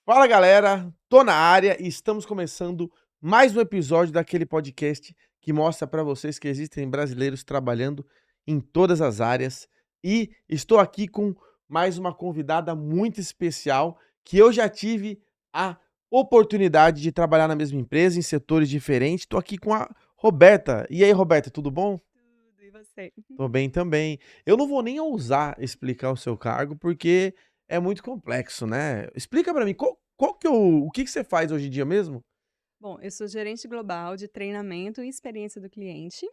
Fala galera, tô na área e estamos começando mais um episódio daquele podcast que mostra para vocês que existem brasileiros trabalhando em todas as áreas. E estou aqui com mais uma convidada muito especial que eu já tive a oportunidade de trabalhar na mesma empresa, em setores diferentes. Estou aqui com a Roberta. E aí, Roberta, tudo bom? Tudo, e você? Tô bem também. Eu não vou nem ousar explicar o seu cargo, porque é muito complexo, né. Explica pra mim qual que é o que você faz hoje em dia mesmo? Bom, eu sou gerente global de treinamento e experiência do cliente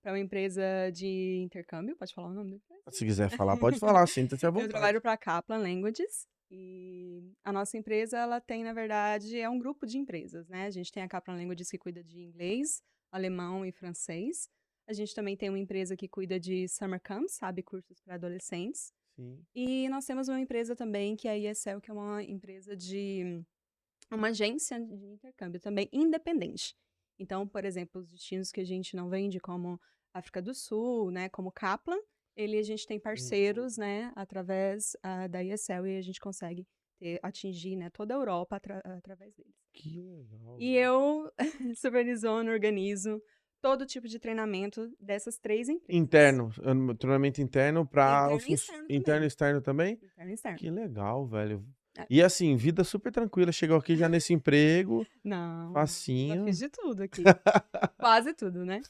para uma empresa de intercâmbio, pode falar o nome da empresa? Se quiser falar, pode falar, sinta-se à Eu vontade. trabalho para a Kaplan Languages e a nossa empresa, ela tem, na verdade, é um grupo de empresas, né? A gente tem a Kaplan Languages que cuida de inglês, alemão e francês. A gente também tem uma empresa que cuida de summer camps, sabe, cursos para adolescentes. Sim. E nós temos uma empresa também que é a ESL, que é uma agência de intercâmbio também independente. Então, por exemplo, os destinos que a gente não vende, como África do Sul, né, como Kaplan, a gente tem Uhum. parceiros, né, através da ESL e a gente consegue atingir, né, toda a Europa através deles. Que legal, E velho. eu supervisiono, organizo todo tipo de treinamento dessas 3 empresas. Interno, treinamento interno para os Interno e funci externo interno e também. externo também? Interno e externo. Que legal, velho. É. E assim, vida super tranquila, chegou aqui já nesse emprego, Não, não, já fiz facinho. de tudo aqui. Quase tudo, né.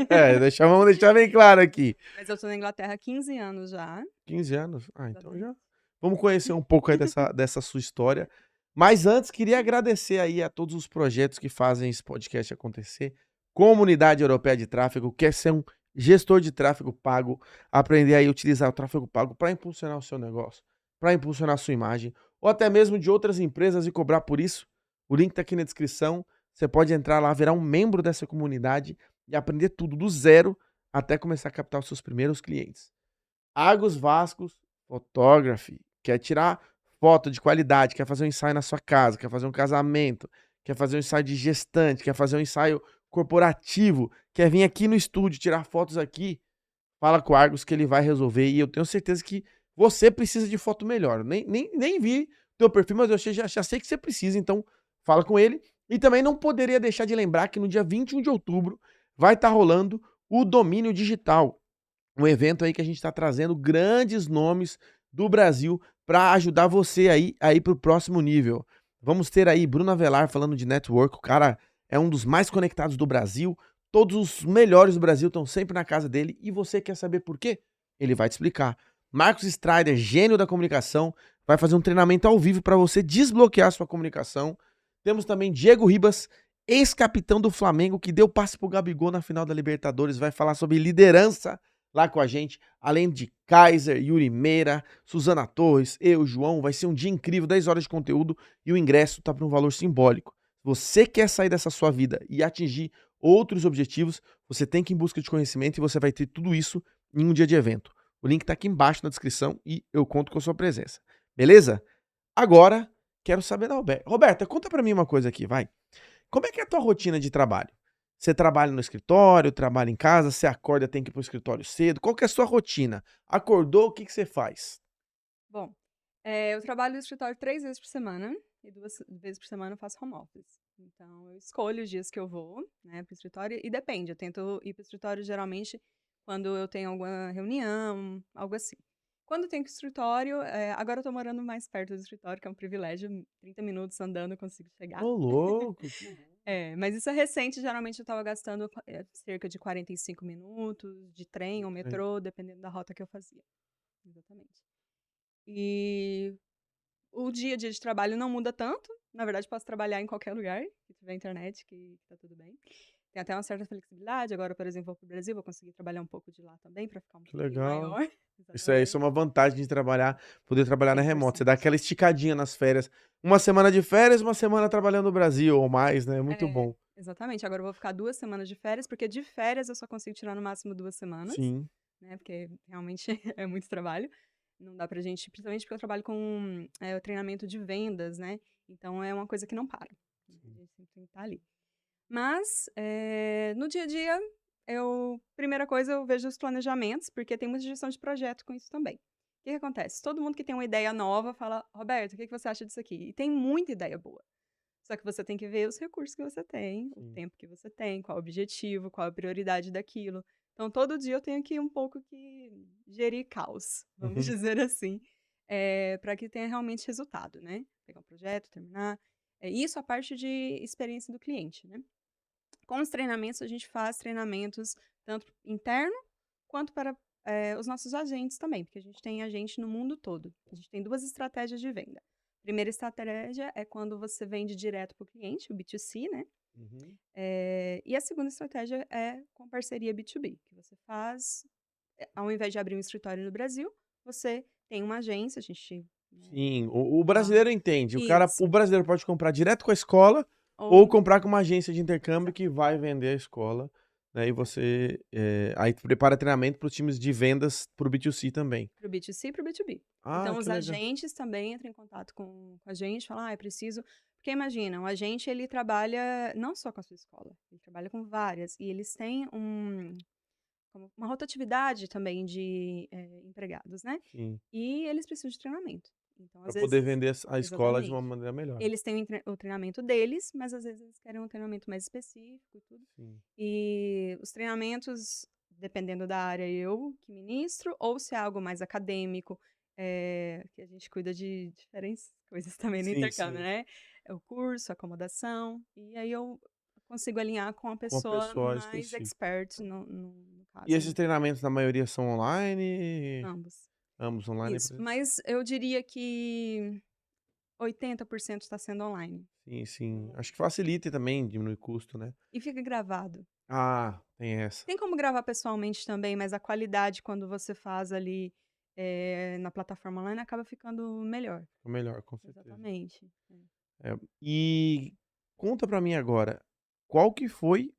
É, vamos deixar bem claro aqui. Mas eu tô na Inglaterra há 15 anos já. 15 anos? Ah, então Exatamente. já vamos conhecer um pouco aí dessa sua história. Mas antes, queria agradecer aí a todos os projetos que fazem esse podcast acontecer. Comunidade Europeia de Tráfego, quer ser um gestor de tráfego pago, aprender aí a utilizar o tráfego pago para impulsionar o seu negócio, para impulsionar a sua imagem, ou até mesmo de outras empresas e cobrar por isso. O link está aqui na descrição. Você pode entrar lá, virar um membro dessa comunidade e aprender tudo do zero até começar a captar os seus primeiros clientes. Argos Vascos Photography. Quer tirar foto de qualidade, quer fazer um ensaio na sua casa, quer fazer um casamento, quer fazer um ensaio de gestante, quer fazer um ensaio corporativo, quer vir aqui no estúdio tirar fotos aqui, fala com o Argos que ele vai resolver e eu tenho certeza que você precisa de foto melhor. Nem vi teu perfil, mas eu já sei que você precisa, então fala com ele. E também não poderia deixar de lembrar que no dia 21 de outubro vai estar rolando o Domínio Digital, um evento aí que a gente está trazendo grandes nomes do Brasil para ajudar você aí a ir para o próximo nível. Vamos ter aí Bruno Avelar falando de network, o cara é um dos mais conectados do Brasil, todos os melhores do Brasil estão sempre na casa dele e você quer saber por quê? Ele vai te explicar. Marcos Strider, gênio da comunicação, vai fazer um treinamento ao vivo para você desbloquear sua comunicação. Temos também Diego Ribas, ex-capitão do Flamengo, que deu passe pro Gabigol na final da Libertadores, vai falar sobre liderança lá com a gente, além de Kaiser, Yuri Meira, Suzana Torres, eu, João. Vai ser um dia incrível, 10 horas de conteúdo e o ingresso tá por um valor simbólico. Se você quer sair dessa sua vida e atingir outros objetivos, você tem que ir em busca de conhecimento e você vai ter tudo isso em um dia de evento. O link tá aqui embaixo na descrição e eu conto com a sua presença. Beleza? Agora, quero saber da Roberta. Roberta, conta pra mim uma coisa aqui, vai. Como é que é a tua rotina de trabalho? Você trabalha no escritório, trabalha em casa, você acorda, tem que ir para o escritório cedo? Qual que é a sua rotina? Acordou, o que que você faz? Bom, eu trabalho no escritório 3 vezes por semana e 2 vezes por semana eu faço home office. Então eu escolho os dias que eu vou, né, para o escritório e depende, eu tento ir para o escritório geralmente quando eu tenho alguma reunião, algo assim. Quando eu tenho que ir para o escritório, agora eu tô morando mais perto do escritório, que é um privilégio, 30 minutos andando eu consigo chegar. Ô louco, que bom. Mas isso é recente, geralmente eu estava gastando cerca de 45 minutos de trem ou Entendi. metrô, dependendo da rota que eu fazia. Exatamente. E o dia a dia de trabalho não muda tanto, na verdade posso trabalhar em qualquer lugar, se tiver internet que tá tudo bem. Tem até uma certa flexibilidade, agora, por exemplo, vou para o Brasil, vou conseguir trabalhar um pouco de lá também para ficar um Que pouquinho legal. maior. Isso é Exatamente. uma vantagem de trabalhar, poder trabalhar na remoto. Você dá 100%. aquela esticadinha nas férias. Uma semana de férias, uma semana trabalhando no Brasil ou mais, né? Muito É, bom. exatamente. Agora eu vou ficar 2 semanas de férias, porque de férias eu só consigo tirar no máximo 2 semanas, Sim. né, porque realmente é muito trabalho. Não dá pra gente, principalmente porque eu trabalho com, o treinamento de vendas, né, então é uma coisa que não para. A gente sempre tem que estar ali. Mas, no dia a dia, primeira coisa, eu vejo os planejamentos, porque tem muita gestão de projeto com isso também. O que acontece? Todo mundo que tem uma ideia nova fala, Roberto, o que você acha disso aqui? E tem muita ideia boa. Só que você tem que ver os recursos que você tem, o Sim. tempo que você tem, qual o objetivo, qual a prioridade daquilo. Então, todo dia eu tenho que um pouco que gerir caos, vamos Uhum. dizer assim, para que tenha realmente resultado, né? Pegar um projeto, terminar. Isso a parte de experiência do cliente, né? Com os treinamentos, a gente faz treinamentos tanto interno quanto para os nossos agentes também, porque a gente tem agente no mundo todo. A gente tem 2 estratégias de venda. Primeira estratégia é quando você vende direto para o cliente, o B2C, né? Uhum. E a segunda estratégia é com parceria B2B, que você faz, ao invés de abrir um escritório no Brasil, você tem uma agência, a gente, né, Sim, o dá brasileiro entende. isso. O brasileiro pode comprar direto com a escola ou Ou comprar com uma agência de intercâmbio exato, que vai vender a escola, né? E exato. você aí prepara treinamento para os times de vendas para o B2C também. Para o B2C e para o B2B. Ah, Então os que legal. agentes também entram em contato com a gente, falam: "Ah, eu preciso", porque imagina, o agente ele trabalha não só com a sua escola, ele trabalha com várias, e eles têm uma rotatividade também de, empregados, né, Sim, e eles precisam de treinamento. Então para às poder vezes vender a escola de uma exatamente. maneira melhor. Eles têm o treinamento deles, mas às vezes eles querem um treinamento mais específico e tudo. Sim. E os treinamentos, dependendo da área, eu que ministro, ou se é algo mais acadêmico, que a gente cuida de diferentes coisas também no Sim, intercâmbio, sim. né? É o curso, a acomodação, e aí eu consigo alinhar com a Com a pessoa pessoa mais específica. expert no E caso, esses né? treinamentos, na maioria, são online? Ambos. Ambos online e Isso. presencial? Mas eu diria que 80% está sendo online. Sim, sim. Então, Acho que facilita e também, diminui custo, né? e fica gravado. Ah, tem essa. Tem como gravar pessoalmente também, mas a qualidade quando você faz ali, na plataforma online acaba ficando melhor. Ficou melhor, com certeza. Exatamente. É, e conta pra mim agora, qual que foi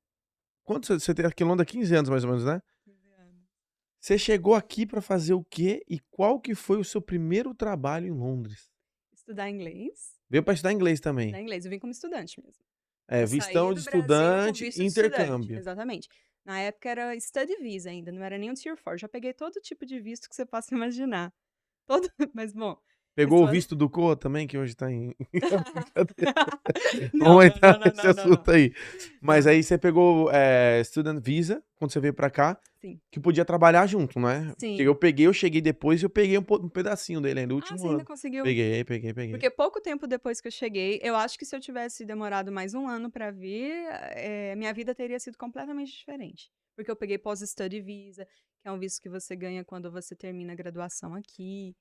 quanto você tem aqui em Londres há 15 anos mais ou menos, né? 15 anos. Você chegou aqui pra fazer o quê e qual que foi o seu primeiro trabalho em Londres? Estudar inglês, Veio pra estudar inglês também. estudar inglês. Eu vim como estudante mesmo. É, Eu saí vistão de do Brasil com estudante visto e de estudante, intercâmbio. exatamente. Na época era study visa ainda, não era nem um Tier 4, já peguei todo tipo de visto que você possa imaginar. Todo mas bom, Pegou o pessoas visto do COA também, que hoje tá em brincadeira. não, Vamos não, entrar não, não, nesse não, não, não. assunto aí. Não, Mas não. aí você pegou, Student Visa, quando você veio pra cá, Sim. que podia trabalhar junto, né? Porque Sim. eu cheguei depois e eu peguei um pedacinho dele ainda, no Ah, último você ainda ano. conseguiu. Peguei. Porque pouco tempo depois que eu cheguei, eu acho que se eu tivesse demorado mais um ano pra vir, minha vida teria sido completamente diferente. Porque eu peguei pós-study visa, que é um visto que você ganha quando você termina a graduação aqui.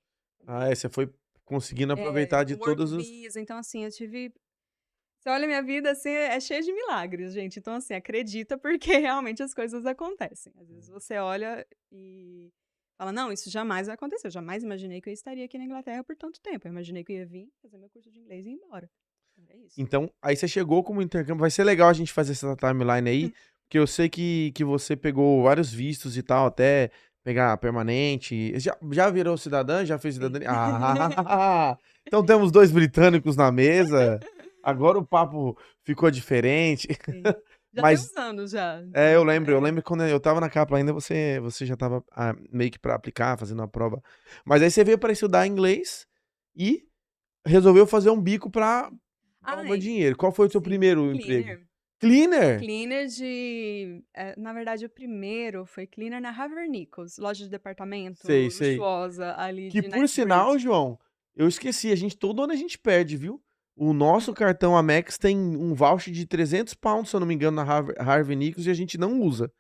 Ah, você foi conseguindo aproveitar de Work todos os visa, então assim, eu tive você olha minha vida, assim, é cheia de milagres, gente. Então assim, acredita, porque realmente as coisas acontecem. Às vezes você olha e fala: "Não, isso jamais vai acontecer". Eu jamais imaginei que eu estaria aqui na Inglaterra por tanto tempo. Eu imaginei que eu ia vir, fazer meu curso de inglês e ir embora. Era isso. Então, aí você chegou como intercâmbio vai ser legal a gente fazer essa timeline aí, porque eu sei que você pegou vários vistos e tal, até pegar permanente. Já virou cidadã? Já fez Sim. cidadania? Ah! Então temos 2 britânicos na mesa, agora o papo ficou diferente. Sim. Já tem Mas uns anos já, eu então, lembro, quando eu estava na capa ainda, você já estava, meio que pra aplicar, fazendo a prova. Mas aí você veio para estudar inglês e resolveu fazer um bico pra arrumar Ai, dinheiro. Qual foi o seu sim, primeiro emprego? cleaner. Cleaner? Cleaner na verdade o primeiro foi cleaner na Havernichols, loja de departamento Sei, sei. luxuosa ali Que de por Knightsbridge. sinal, João, eu esqueci, todo ano a gente perde, viu? O nosso cartão Amex tem um voucher de £300, se eu não me engano, na Harvey Nichols e a gente não usa.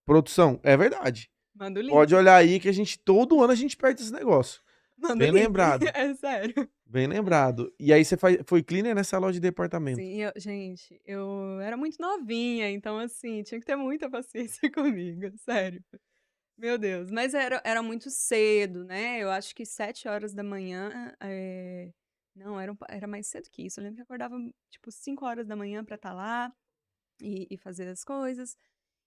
Produção, é verdade. Manda o Pode link, olhar aí que todo ano a gente perde esse negócio. manda o Bem link, lembrado, é sério. bem lembrado. E aí você foi cleaner nessa loja de departamento. Sim, gente, eu era muito novinha, então assim, tinha que ter muita paciência comigo, sério. Meu Deus, mas era muito cedo, né, eu acho que 7 horas da manhã, não, era mais cedo que isso, eu lembro que eu acordava, tipo, 5 horas da manhã pra estar lá e fazer as coisas,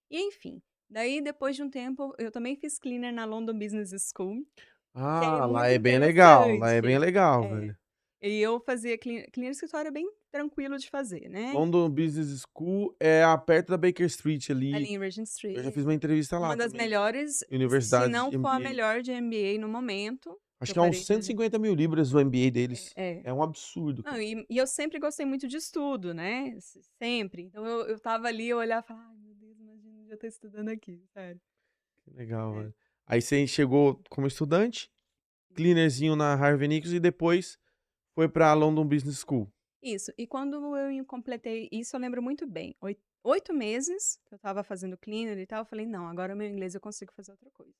e enfim. Daí depois de um tempo, eu também fiz cleaner na London Business School, que é Ah, lá muito é bem legal, lá é bem interessante. legal, É, velho. e eu fazia cleaner escritório é bem tranquilo de fazer, né, London Business School é perto da Baker Street ali ali. em Regent Eu já Street. fiz uma entrevista Uma lá das também. melhores, se Universidade não de for a MBA. melhor de MBA no momento, Acho eu que é uns parei de 150 mil libras o MBA deles. é. É um absurdo, Não, cara. e eu sempre gostei muito de estudo, né, sempre. Então eu estava ali, eu olhava e falava: "Ai meu Deus, imagina um dia eu estar estudando aqui", sério. Que legal, É. velho. Aí você chegou como estudante, cleanerzinho na Harvey Nichols e depois foi pra London Business School. Isso, e quando eu completei isso eu lembro muito bem, 8 meses que eu estava fazendo cleaner e tal, eu falei: "Não, agora o meu inglês eu consigo fazer outra coisa".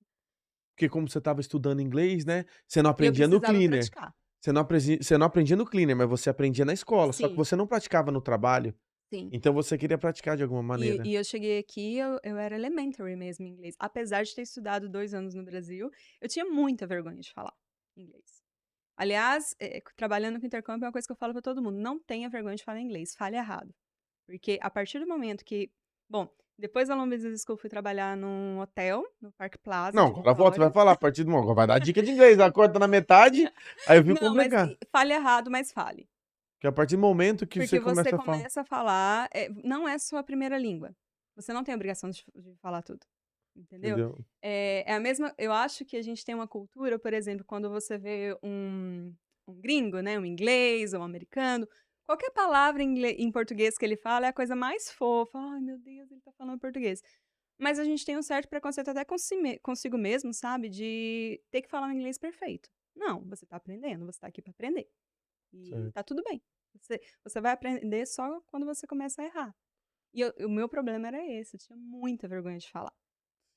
Porque como você estava estudando inglês, né, você não E eu aprendia no precisava cleaner. praticar. Você não aprendia no cleaner, mas você aprendia na escola, só que Sim, você não praticava no trabalho, sim. então você queria praticar de alguma E maneira. e eu cheguei aqui, eu era elementary mesmo em inglês. Apesar de ter estudado 2 anos no Brasil, eu tinha muita vergonha de falar inglês. Aliás, trabalhando com intercâmbio é uma coisa que eu falo pra todo mundo: "Não tenha vergonha de falar inglês, fale errado". Porque a partir do momento que bom, depois da Long Business School fui trabalhar num hotel, no Park Plaza Não, de agora volta, você vai Vitória. falar a partir do agora vai dar dica de inglês, ela corta na metade, aí eu fico Não, mas complicado. fale errado, mas fale. Que a partir do momento que você Porque você começa a falar, começa a falar, não é sua primeira língua. Você não tem a obrigação de falar tudo, entendeu? entendeu? É a mesma eu acho que a gente tem uma cultura, por exemplo, quando você vê um gringo, né, um inglês ou um americano, qualquer palavra em português que ele fala é a coisa mais fofa. "Ai, meu Deus, ele tá falando português". Mas a gente tem um certo preconceito até consigo mesmo, sabe, de ter que falar um inglês perfeito. Não, você tá aprendendo, você tá aqui pra aprender. E Certo. tá tudo bem. Você vai aprender só quando você começa a errar. E o meu problema era esse, eu tinha muita vergonha de falar.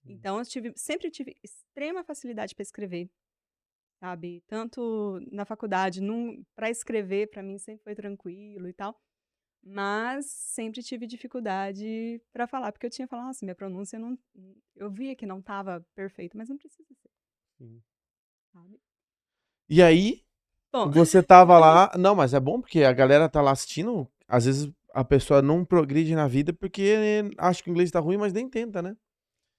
Sim. Então eu sempre tive extrema facilidade para escrever, sabe, tanto na faculdade, pra escrever pra mim sempre foi tranquilo e tal, mas sempre tive dificuldade pra falar, porque eu tinha falado: "Nossa, minha pronúncia não", eu via que não estava perfeita, mas não precisa ser, Sim. sabe. E aí, Bom, você estava lá não, mas é bom porque a galera tá lá assistindo, às vezes a pessoa não progride na vida porque acha que o inglês tá ruim, mas nem tenta, né.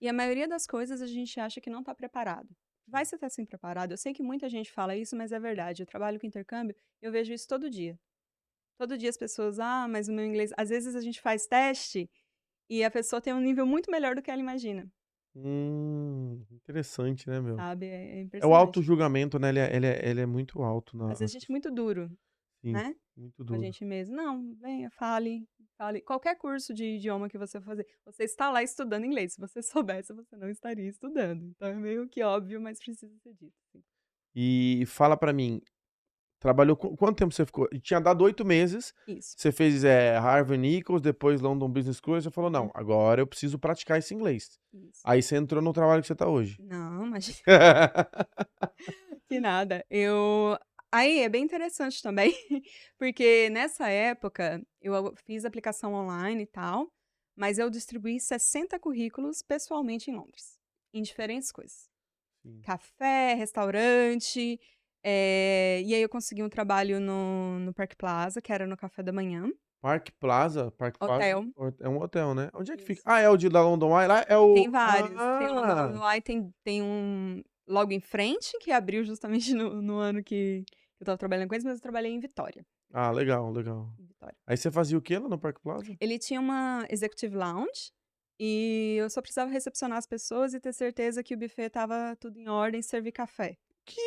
e a maioria das coisas a gente acha que não está preparado. Vai você estar assim preparado? Eu sei que muita gente fala isso, mas é verdade. Eu trabalho com intercâmbio, eu vejo isso todo dia. Todo dia as pessoas, ah, mas o meu inglês. Às vezes a gente faz teste e a pessoa tem um nível muito melhor do que ela imagina, Interessante, né, meu. sabe? É É o impressionante. autojulgamento, né, ele é muito alto Às na vezes a gente é muito duro, sim, né? muito Com a duro. gente mesmo. Não, venha, fale, fale. Qualquer curso de idioma que você for fazer, você está lá estudando inglês. Se você soubesse, você não estaria estudando. Então é meio que óbvio, mas precisa ser dito. Sim. E fala pra mim, trabalhou quanto tempo você ficou? E tinha dado 8 meses, Isso. você fez, Harvard Nichols, depois London Business School, aí você falou: "Não, Uhum. agora eu preciso praticar esse inglês". Isso. Aí você entrou no trabalho que você tá hoje. Não, imagina, que nada. Aí é bem interessante também, porque nessa época eu fiz aplicação online e tal, mas eu distribuí 60 currículos pessoalmente em Londres, em diferentes coisas. Sim. Café, restaurante, e aí eu consegui um trabalho no Park Plaza, que era no café da manhã, Park Plaza hotel. é um hotel, né. Onde é que fica? Isso. Ah, é o de da London Eye lá? É Tem o vários. Tem o London Eye, tem um logo em frente, que abriu justamente no ano que eu estava trabalhando com eles, mas eu trabalhei em Vitória, Legal, legal. em Vitória. Aí você fazia o quê lá no Park Plaza? Ele tinha uma executive lounge, e eu só precisava recepcionar as pessoas e ter certeza que o buffet estava tudo em ordem e servir café. Que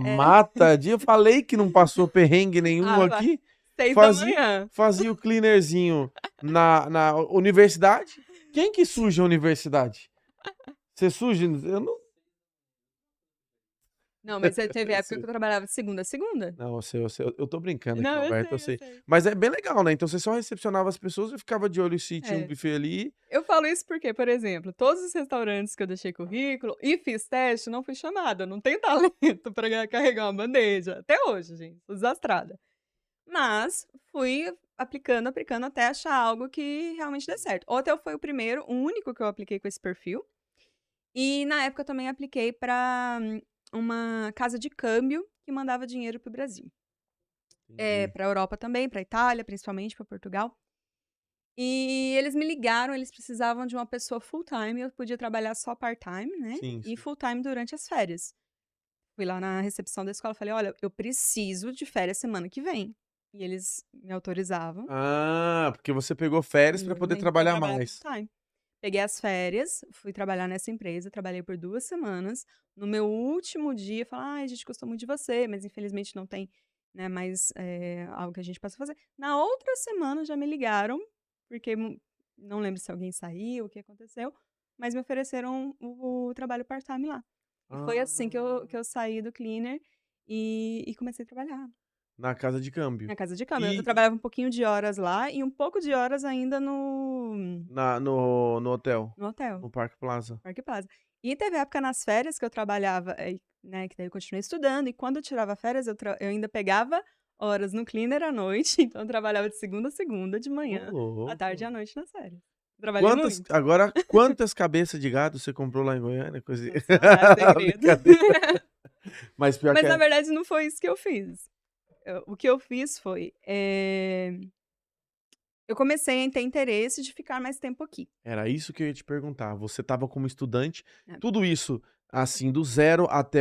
É. mamata de eu falei que não passou perrengue nenhum Ah, vai. aqui. 6 da Fazia manhã. fazia o cleanerzinho na universidade. Quem que suja a universidade? Você suja? Eu não Não, mas teve eu época que sei. eu trabalhava de segunda a segunda. Não, eu sei, eu tô brincando aqui, Não, eu Roberto, eu sei, eu sei. sei. Mas é bem legal, né, então você só recepcionava as pessoas e ficava de olho se tinha um É. buffet ali. Eu falo isso porque, por exemplo, todos os restaurantes que eu deixei currículo e fiz teste, não fui chamada, eu não tenho talento pra carregar uma bandeja, até hoje, gente, sou desastrada. Mas fui aplicando, aplicando até achar algo que realmente dê certo. O hotel foi o primeiro, o único que eu apliquei com esse perfil, e na época eu também apliquei pra uma casa de câmbio que mandava dinheiro para o Brasil. Entendi. Pra Europa também, pra Itália, principalmente, pra Portugal. E eles me ligaram, eles precisavam de uma pessoa full-time, eu podia trabalhar só part-time, né, Sim, e sim. full-time durante as férias. Fui lá na recepção da escola e falei: "Olha, eu preciso de férias semana que vem". E eles me autorizavam, Porque você pegou férias pra poder exatamente, pra trabalhar trabalhar mais. full-time. Peguei as férias, fui trabalhar nessa empresa, trabalhei por 2 semanas. No meu último dia, falaram: "Ai, a gente gostou muito de você, mas infelizmente não tem, né, mais, algo que a gente possa fazer". Na outra semana já me ligaram, porque não lembro se alguém saiu, o que aconteceu, mas me ofereceram o trabalho part-time lá. E foi assim que Ah, eu saí do cleaner e comecei a trabalhar na casa de câmbio. na casa de câmbio. Eu E trabalhava um pouquinho de horas lá e um pouco de horas ainda no hotel, no hotel. no Parque Plaza. Parque Plaza. E teve época nas férias que eu trabalhava, né, que daí eu continuei estudando, e quando eu tirava férias eu ainda pegava horas no cleaner à noite, então eu trabalhava de segunda a segunda, de Ô, manhã, à tarde e à louco. noite nas férias. Trabalhei muito. Quantas cabeças de gado você comprou lá em Goiânia? Coisa... Não se fala, é segredo. Brincadeira. Mas pior que Mas na verdade não foi isso que eu fiz. O que eu fiz foi, eu comecei a ter interesse de ficar mais tempo aqui, era isso que eu ia te perguntar. Você estava como estudante, né. tudo isso, assim, do zero até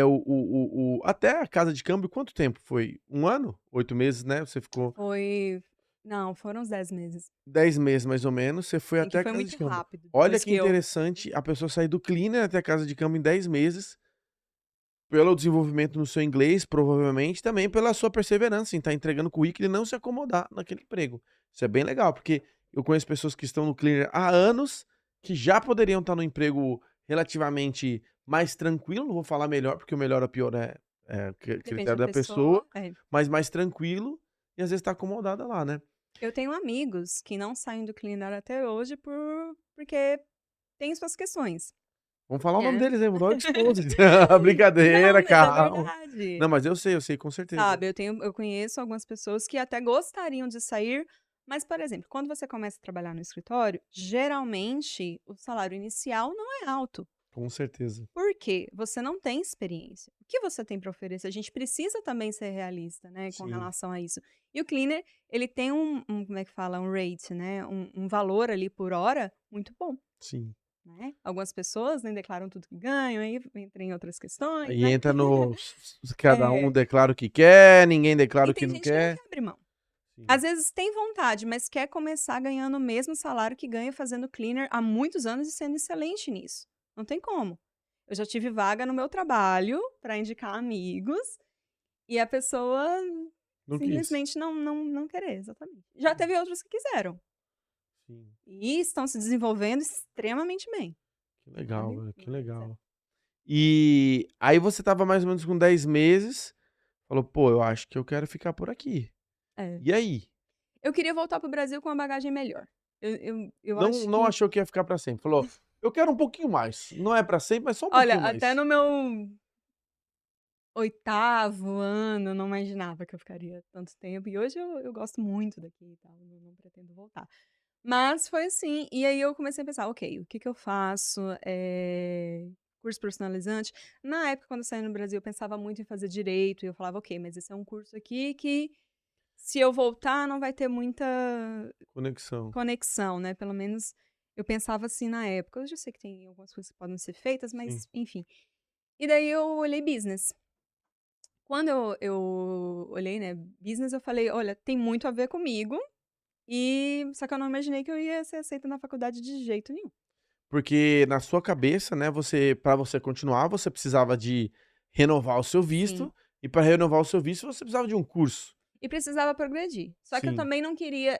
até a casa de câmbio, quanto tempo foi? 1 ano? 8 meses, né? Você ficou Foi não, foram uns 10 meses. 10 meses, mais ou menos, você foi Sim, que até a foi casa de muito câmbio. rápido, Olha depois que que eu interessante a pessoa sair do cleaner até a casa de câmbio em 10 meses, pelo desenvolvimento no seu inglês, provavelmente, também pela sua perseverança em estar entregando currículo e não se acomodar naquele emprego. Isso é bem legal, porque eu conheço pessoas que estão no cleaner há anos, que já poderiam estar no emprego relativamente mais tranquilo, não vou falar melhor, porque o melhor ou pior é depende da critério da pessoa, pessoa. É. mas mais tranquilo e às vezes está acomodada lá, né? Eu tenho amigos que não saem do cleaner até hoje porque tem suas questões, Vamos falar o nome né. deles aí, vou dar uma exposed. Não, Brincadeira, mas é calma. verdade. Não, mas eu sei, com certeza. Sabe, eu conheço algumas pessoas que até gostariam de sair, mas, por exemplo, quando você começa a trabalhar no escritório, geralmente o salário inicial não é alto. Com certeza. Por quê? Você não tem experiência. O que você tem para oferecer? A gente precisa também ser realista, né, com Sim, relação a isso. E o cleaner, ele tem como é que fala? Um rate, né, um valor ali por hora muito bom, sim. né. Algumas pessoas nem declaram tudo que ganham, aí entra em outras questões, Aí né. entra no cada um É. declara o que quer, ninguém declara E o que tem não gente que não quer. quer abrir mão. Sim. Às vezes tem vontade, mas quer começar ganhando o mesmo salário que ganha fazendo cleaner há muitos anos e sendo excelente nisso. Não tem como. Eu já tive vaga no meu trabalho para indicar amigos e a pessoa Não quis. simplesmente não querer, exatamente. Já teve outros que quiseram Sim. e estão se desenvolvendo extremamente bem, Que legal, sabe. velho, que Mas legal. E aí você estava mais ou menos com 10 meses, falou: "Pô, eu acho que eu quero ficar por aqui". é. E aí? Eu queria voltar para o Brasil com uma bagagem melhor. Eu Não acho que achou que ia ficar pra sempre, falou: "Eu quero um pouquinho mais, não é pra sempre, mas só um olha, pouquinho até mais". no meu 8º ano, eu não imaginava que eu ficaria tanto tempo, e hoje eu gosto muito daqui e tal, não pretendo voltar. Mas foi assim, e aí eu comecei a pensar: "Ok, o que que eu faço?", curso profissionalizante. Na época, quando eu saí no Brasil, eu pensava muito em fazer direito, e eu falava: "Ok, mas esse é um curso aqui que, se eu voltar, não vai ter muita Conexão. conexão", né, pelo menos eu pensava assim na época. Hoje eu sei que tem algumas coisas que podem ser feitas, Sim. mas enfim. E daí eu olhei business. Quando eu olhei, né, business, eu falei: "Olha, tem muito a ver comigo", só que eu não imaginei que eu ia ser aceita na faculdade de jeito nenhum. Porque na sua cabeça, né, você para você continuar, você precisava de renovar o seu Sim. visto, e para renovar o seu visto, você precisava de um curso. E precisava progredir. Só que eu Sim, também não queria,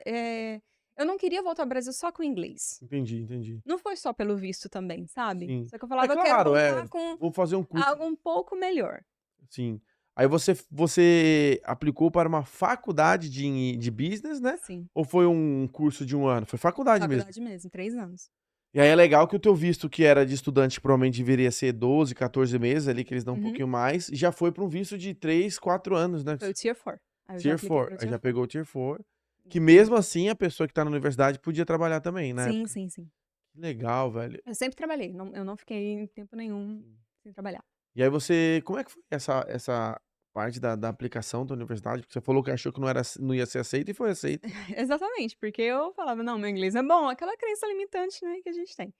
eu não queria voltar ao Brasil só com inglês. entendi, entendi. Não foi só pelo visto também, sabe. Sim. Só que eu É falava: "Eu quero claro, voltar com vou fazer um curso, algo um pouco melhor". sim. Aí você aplicou para uma faculdade de business, né, Sim, ou foi um curso de 1 ano? Foi faculdade mesmo? faculdade mesmo, 3 anos. E aí é legal que o teu visto, que era de estudante, provavelmente deveria ser 12, 14 meses ali, que eles dão um Uhum. pouquinho mais, já foi para um visto de 3, 4 anos, né. Foi o Tier 4. Aí eu já Tier apliquei 4, para o aí Tier já 4. pegou o Tier 4, que E mesmo assim a pessoa que tá na universidade podia trabalhar também na sim, época. sim, sim. Que legal, velho. Eu sempre trabalhei, eu não fiquei tempo nenhum sem trabalhar. E aí você como é que foi essa parte da aplicação da universidade? Porque você falou que achou que não ia ser aceito e foi aceito. Exatamente, porque eu falava: "Não, meu inglês é bom", aquela crença limitante, né, que a gente tem.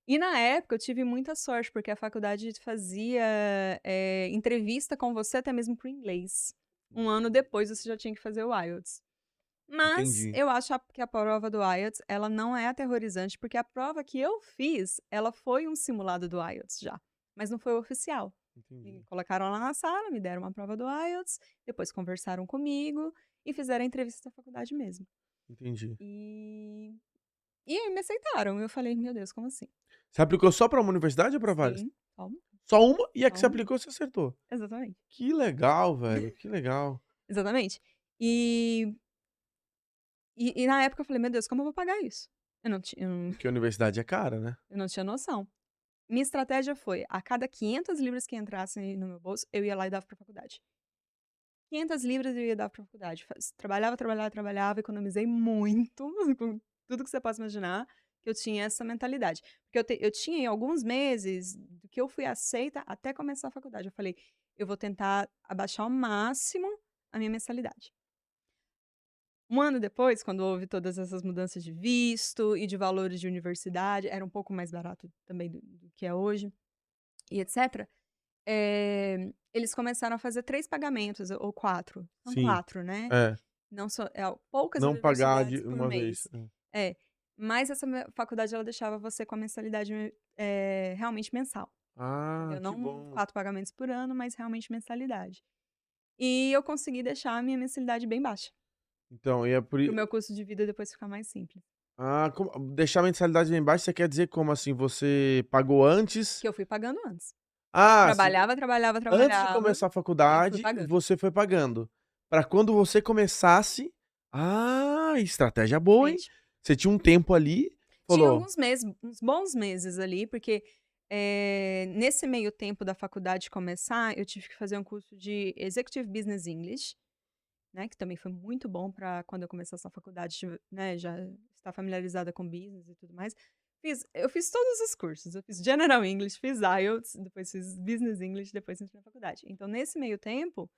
E na época eu tive muita sorte, porque a faculdade fazia, entrevista com você até mesmo para o inglês. 1 ano depois você já tinha que fazer o IELTS. Mas Entendi. eu acho que a prova do IELTS, ela não é aterrorizante, porque a prova que eu fiz, ela foi um simulado do IELTS já, mas não foi o oficial. Me Entendi. colocaram lá na sala, me deram uma prova do IELTS, depois conversaram comigo e fizeram a entrevista da faculdade mesmo. Entendi. E e aí me aceitaram, eu falei: "Meu Deus, como assim?". Você aplicou só pra uma universidade ou pra várias? Sim, toma, Só uma e a que você toma. aplicou você acertou. Exatamente, Que legal, velho, que legal. exatamente. E e na época eu falei: "Meu Deus, como eu vou pagar isso?". Porque a universidade é cara, né. Eu não tinha noção. Minha estratégia foi, a cada 500 libras que entrassem no meu bolso, eu ia lá e dava pra faculdade. 500 libras eu ia dar pra faculdade. Trabalhava, trabalhava, trabalhava, economizei muito, com tudo que você possa imaginar, que eu tinha essa mentalidade. Porque eu tinha em alguns meses, do que eu fui aceita até começar a faculdade, eu falei: "Eu vou tentar abaixar ao máximo a minha mensalidade". Um ano depois, quando houve todas essas mudanças de visto e de valores de universidade, era um pouco mais barato também do que é hoje, e etcétera. Eles começaram a fazer 3 pagamentos ou 4, são Sim, 4, né, é. não são poucas Não pagar de universidades por uma vez. mês. É. É, mas essa faculdade ela deixava você com a mensalidade, realmente mensal, Ah, entendeu, que não bom. 4 pagamentos por ano, mas realmente mensalidade. E eu consegui deixar a minha mensalidade bem baixa, Então, e é por para o i meu custo de vida depois ficar mais simples. como deixar a mensalidade lá embaixo, você quer dizer como assim? Você pagou antes Que eu fui pagando antes. se Trabalhava, trabalhava, antes de trabalhava, começar a e eu fui faculdade, pagando. você foi pagando. Pra quando você começasse estratégia boa, hein. Exatamente. Você tinha um tempo ali, Tinha falou: alguns meses, uns bons meses ali, porque, nesse meio tempo da faculdade começar, eu tive que fazer um curso de Executive Business English, né, que também foi muito bom para quando eu comecei essa faculdade, né, já estar familiarizada com business e tudo mais. Eu fiz todos os cursos, eu fiz General English, fiz IELTS, depois fiz Business English, depois entrei na faculdade. Então nesse meio tempo,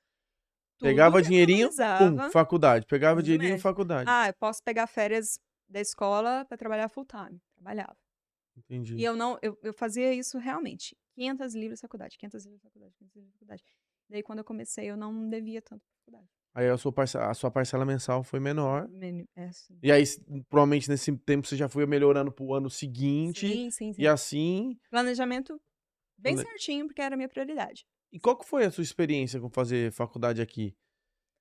tudo pegava eu dinheirinho, pum, economizava. faculdade, pegava dinheirinho, Exatamente. faculdade. "Ah, eu posso pegar férias da escola para trabalhar full time", trabalhava. E Entendi. eu não eu fazia isso realmente, 500 libras faculdade, 500 libras faculdade, 500 libras faculdade. Daí quando eu comecei eu não devia tanto pra faculdade. Aí a sua parcela mensal foi menor, É assim. e aí provavelmente nesse tempo você já foi melhorando para o ano seguinte, Sim, sim, e sim. assim Planejamento bem plane certinho, porque era a minha prioridade. e qual Sim. que foi a sua experiência com fazer faculdade aqui?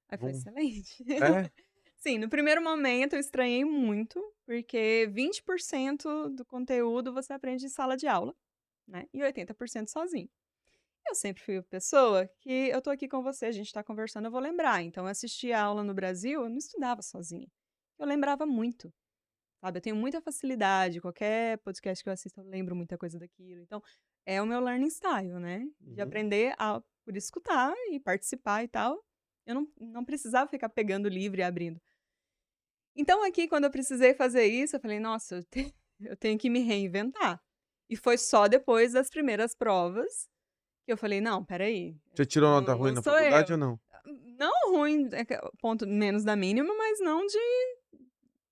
Aí foi Vamos excelente. é? Sim, no primeiro momento eu estranhei muito, porque 20% do conteúdo você aprende em sala de aula, né, e 80% sozinho. Eu sempre fui a pessoa que eu tô aqui com você, a gente tá conversando, eu vou lembrar. Então, eu assistia a aula no Brasil, eu não estudava sozinha. Eu lembrava muito, sabe? Eu tenho muita facilidade, qualquer podcast que eu assisto, eu lembro muita coisa daquilo. Então, é o meu learning style, né? De Uhum. aprender por escutar e participar e tal. Eu não precisava ficar pegando o livro e abrindo. Então, aqui, quando eu precisei fazer isso, eu falei, nossa, eu tenho que me reinventar. E foi só depois das primeiras provas que eu falei: "Não, espera aí, Você tirou nota ruim não na sou faculdade eu". ou não? Não ruim, ponto menos da mínima, mas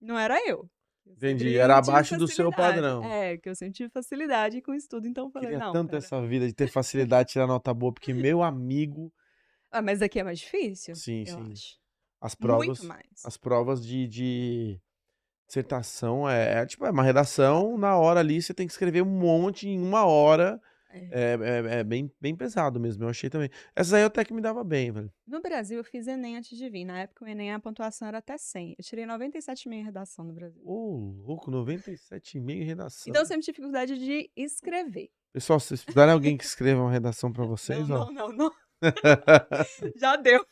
não era eu. Eu Entendi, sempre era tive abaixo do seu facilidade. padrão. É, que eu sempre tive facilidade com estudo, então eu falei: Queria "Não, tanto espera". essa vida de ter facilidade de tirar nota boa, porque meu amigo Ah, mas daqui é mais difícil? sim, Eu sim. acho. As Muito provas mais. as provas de dissertação tipo, é uma redação, na hora ali você tem que escrever um monte em 1 hora, É. é bem pesado mesmo, eu achei também. Essas aí eu até que me dava bem, velho. No Brasil, eu fiz Enem antes de vir. Na época, o Enem, a pontuação era até 100. Eu tirei 97,5 em redação no Brasil. Ô louco, 97,5 em Então, redação. eu sempre tive dificuldade de escrever. Pessoal, se vocês precisarem alguém que escreva uma redação pra Não, vocês, ó. não, não, não. Já deu.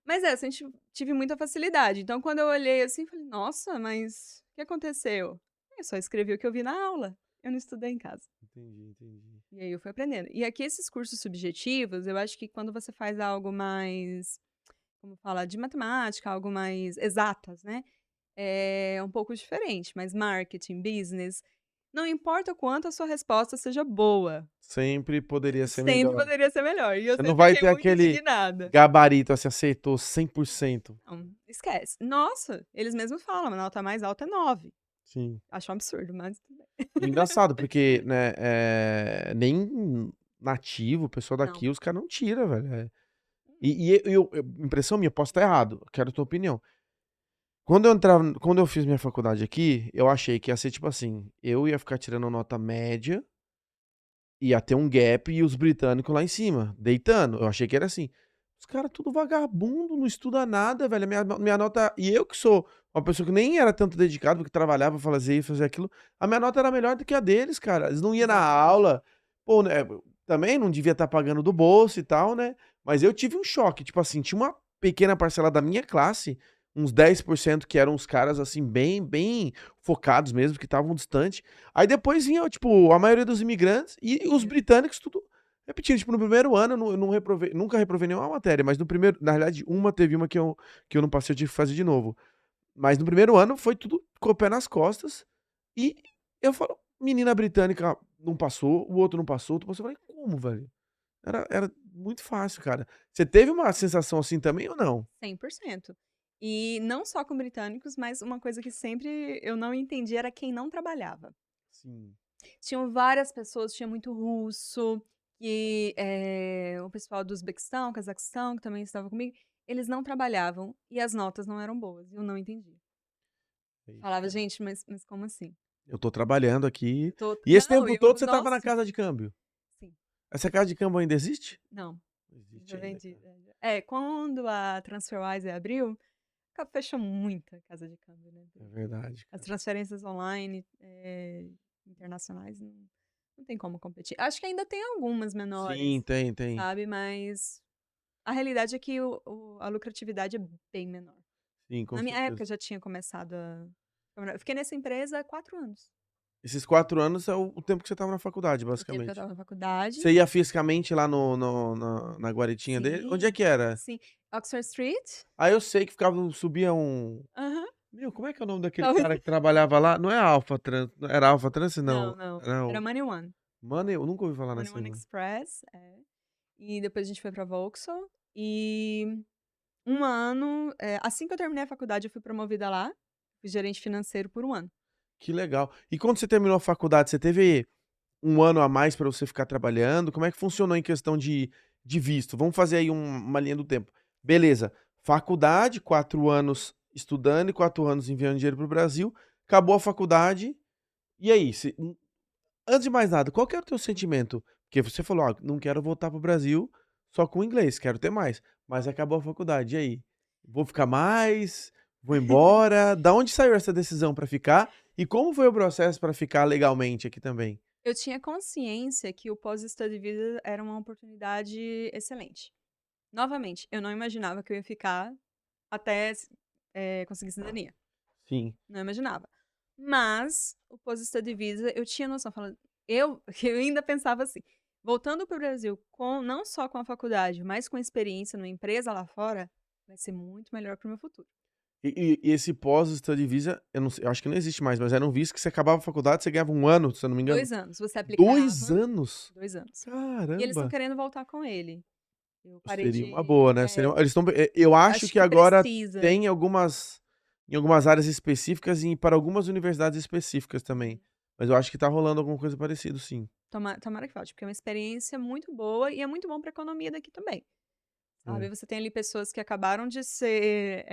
Mas eu sempre tive muita facilidade. Então, quando eu olhei assim, falei: "Nossa, mas o que aconteceu?". Eu só escrevi o que eu vi na aula, eu não estudei em casa. Entendi, entendi. E aí eu fui aprendendo. E aqui esses cursos subjetivos, eu acho que quando você faz algo mais, como fala, de matemática, algo mais exatas, né, é um pouco diferente, mas marketing, business, não importa o quanto a sua resposta seja boa, Sempre poderia ser sempre melhor. poderia ser melhor. E eu Você não sempre vai fiquei ter muito aquele indignada. gabarito, assim, acertou 100%. Não, esquece. Nossa, eles mesmos falam, a nota mais alta é 9. Sim. Acho um absurdo, mas tudo bem. E engraçado, porque, né, nem nativo, pessoal Não. daqui, os caras não tira, velho. E impressão minha, posso estar errado, quero a tua opinião. Quando eu fiz minha faculdade aqui, eu achei que ia ser tipo assim, eu ia ficar tirando nota média, ia ter um gap e os britânicos lá em cima, deitando. Eu achei que era assim. Os caras tudo vagabundo, não estuda nada, velho. A minha nota. E eu que sou uma pessoa que nem era tanto dedicado, porque trabalhava, fazia isso, fazia aquilo. A minha nota era melhor do que a deles, cara. Eles não iam na Exatamente. aula. Pô, né, também não devia estar pagando do bolso e tal, né? Mas eu tive um choque. Tipo assim, tinha uma pequena parcela da minha classe, uns 10% que eram os caras, assim, bem, bem focados mesmo, que estavam distantes. Aí depois vinha, tipo, a maioria dos imigrantes e os Isso. britânicos tudo repetindo. Tipo, no primeiro ano eu não reprovei, nunca reprovei nenhuma matéria, mas no primeiro, na realidade, teve uma que eu não passei, eu tive que fazer de novo. Mas no primeiro ano foi tudo com o pé nas costas. E eu falo, menina britânica não passou, o outro não passou, outro passou. Eu falei, como, velho? Era muito fácil, cara. Você teve uma sensação assim também ou não? 100%. E não só com britânicos, mas uma coisa que sempre eu não entendi era quem não trabalhava. Sim. Tinham várias pessoas, tinha muito russo, e o pessoal do Uzbequistão, Cazaquistão, que também estava comigo, eles não trabalhavam e as notas não eram boas, e eu não entendi. Falava: Eita. "Gente, mas como assim?" Eu tô trabalhando aqui. Eu tô E esse não, tempo todo você tava na nossa, casa de câmbio? sim, Essa casa de câmbio ainda existe? não, Não existe já ainda, vendi. cara. Quando a TransferWise abriu, fechou muita casa de câmbio, né, É porque verdade, as cara. transferências online, internacionais não tem como competir. Acho que ainda tem algumas Sim, menores, tem, tem. sabe, mas a realidade é que a lucratividade é bem menor. Sim, com Na minha certeza. época já tinha começado a eu fiquei nessa empresa há 4 anos, Esses 4 anos é o tempo que você estava na faculdade, o tempo que eu basicamente. estava na faculdade. Você ia fisicamente lá na guaretinha dele? Onde é Sim, que era? sim. Oxford Street. Ah, eu sei que subia um Aham. meu, como é que é o nome daquele Talvez cara que trabalhava lá? Não é Alpha Trans, era Alpha Trans não, não, não, era era o Money One. Money, eu nunca ouvi falar Money nessa aí One não. Express, e depois a gente foi pra Vauxhall, e um ano, assim que eu terminei a faculdade eu fui promovida lá, fui gerente financeiro por 1 ano. Que legal. E quando você terminou a faculdade, você teve um ano a mais pra você ficar trabalhando? Como é que funcionou em questão de visto? Vamos fazer aí uma linha do tempo. Beleza, faculdade, 4 anos estudando e 4 anos enviando dinheiro para o Brasil, acabou a faculdade, e aí? Antes de mais nada, qual que era o teu sentimento? Porque você falou: "Ó, não quero voltar para o Brasil só com inglês, quero ter mais", mas acabou a faculdade, e aí? Vou ficar mais? Vou embora? Da onde saiu essa decisão para ficar? E como foi o processo para ficar legalmente aqui também? Eu tinha consciência que o pós-study visa era uma oportunidade excelente. Novamente, eu não imaginava que eu ia ficar até conseguir cidadania, Sim. não imaginava. Mas o post-study visa, eu tinha noção, falando eu eu ainda pensava assim, voltando para o Brasil com não só com a faculdade, mas com experiência numa empresa lá fora, vai ser muito melhor para o meu futuro. E esse pós-study visa, eu não sei, eu acho que não existe mais, mas era um visto que você acabava a faculdade, você ganhava 1 ano, se eu não me engano. 2 anos, você 2 aplicava anos? 2 anos. E eles estão Caramba! querendo voltar com ele. Eu parei Seria uma de boa, né, eles estão eu acho acho que que agora precisa. tem em algumas áreas específicas e para algumas universidades específicas também, Uhum. mas eu acho que tá rolando alguma coisa parecida sim. Tomara que volte, porque é uma experiência muito boa e é muito bom para a economia daqui também. Sabe, É. você tem ali pessoas que acabaram de ser,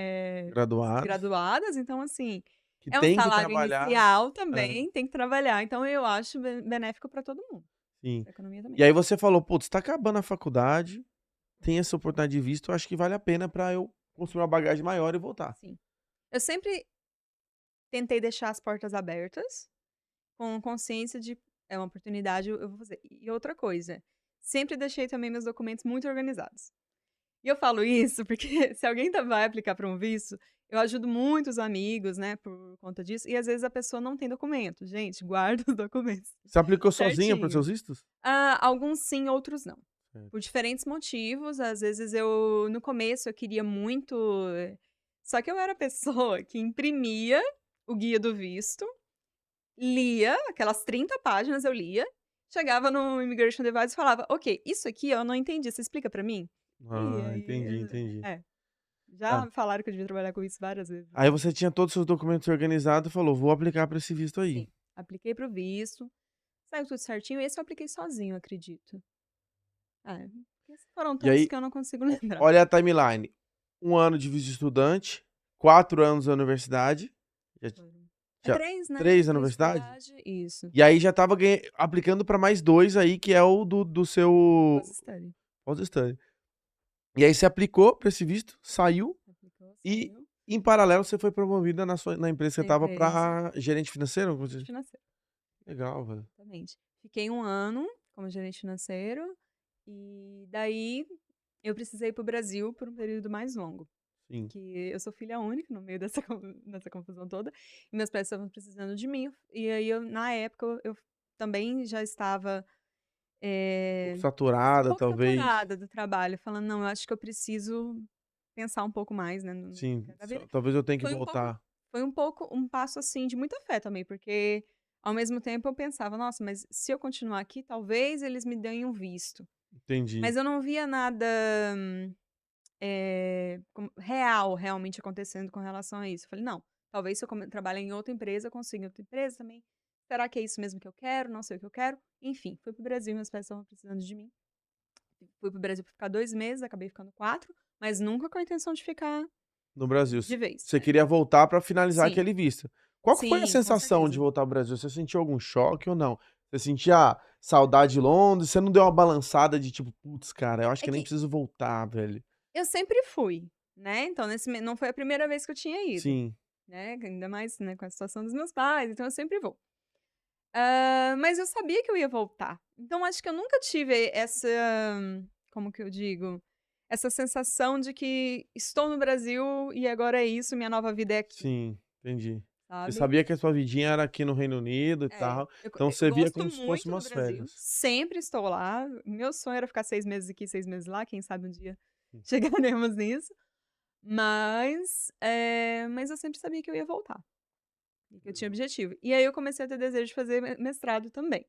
Graduados, graduadas, então assim, que é um tem que salário trabalhar. inicial É, também, tem que trabalhar, então eu acho benéfico para todo mundo, sim. pra economia também. E aí você falou: "Putz, tá acabando a faculdade, tem essa oportunidade de visto, eu acho que vale a pena pra eu construir uma bagagem maior e voltar". Sim. Eu sempre tentei deixar as portas abertas, com consciência de é uma oportunidade, eu vou fazer. E outra coisa, sempre deixei também meus documentos muito organizados. E eu falo isso porque se alguém vai aplicar para um visto, eu ajudo muitos amigos, né, por conta disso, e às vezes a pessoa não tem documento. Gente, guarda os documentos Você aplicou sozinha para os certinho. seus vistos? Alguns sim, outros não. Certo. Por diferentes motivos, às vezes no começo eu queria muito, só que eu era a pessoa que imprimia o guia do visto, lia aquelas 30 páginas, eu lia, chegava no Immigration Device e falava: "Ok, isso aqui eu não entendi, você explica pra mim?" E Ah, aí entendi, entendi. já Ah, me falaram que eu devia trabalhar com isso várias vezes. aí você tinha todos os seus documentos organizados e falou: "Vou aplicar para esse visto aí". Sim, apliquei para o visto, saiu tudo certinho, esse eu apliquei sozinho, acredito. Porque foram E tantos aí, que eu não consigo lembrar. olha a timeline, 1 ano de visto de estudante, 4 anos na universidade. Já, É já 3, né? 3 na 3 de universidade? faculdade, isso. E aí já tava aplicando pra mais 2 aí, que é o do seu Pós-study. pós-study. E aí você aplicou pra esse visto, saiu Aplicou, e, saiu em paralelo, você foi promovida na empresa que você na tava empresa, pra gerente financeiro? gerente financeiro, Legal, velho. exatamente. Fiquei 1 ano como gerente financeiro, e daí eu precisei ir para o Brasil por um período mais longo. Sim. Que eu sou filha única no meio dessa confusão toda, e meus pais estavam precisando de mim, e aí na época, eu também já estava, Um pouco um saturada, pouco talvez. saturada do trabalho, falando: "Não, eu acho que eu preciso pensar um pouco mais, né, Sim, na vida". talvez eu tenha que Foi um pouco voltar. foi um pouco um passo, assim, de muita fé também, porque ao mesmo tempo eu pensava: "Nossa, mas se eu continuar aqui, talvez eles me deem um visto". Entendi. Mas eu não via nada, real, realmente acontecendo com relação a isso. Eu falei: "Não, talvez se eu trabalhar em outra empresa, eu consiga em outra empresa também. Será que é isso mesmo que eu quero? Não sei o que eu quero". Enfim, fui para o Brasil, meus pais estavam precisando de mim. Fui para o Brasil para ficar 2 meses, acabei ficando 4, mas nunca com a intenção de ficar No Brasil. de vez, Você né. queria voltar pra finalizar Sim, aquele visto. Qual que foi a sim, com sensação de certeza. voltar ao Brasil? Você sentiu algum choque ou não? Você sentia saudade de Londres? Você não deu uma balançada de tipo: "Putz, cara, eu acho É que nem que preciso voltar, velho"? eu sempre fui, né, então não foi a primeira vez que eu tinha ido, Sim, né, ainda mais, né, com a situação dos meus pais, então eu sempre vou. Mas eu sabia que eu ia voltar. Então acho que eu nunca tive essa, como que eu digo? Essa sensação de que estou no Brasil e agora é isso, minha nova vida é aqui, sim, entendi. Você sabe? sabia que a sua vidinha era aqui no Reino Unido e É, tal, então eu você via gosto como se fosse muito do umas Brasil, férias. sempre estou lá. Meu sonho era ficar 6 meses aqui, 6 meses lá, quem sabe um dia Hum. chegaremos nisso. Mas eu sempre sabia que eu ia voltar, e que eu tinha Legal. objetivo. E aí eu comecei a ter desejo de fazer mestrado também.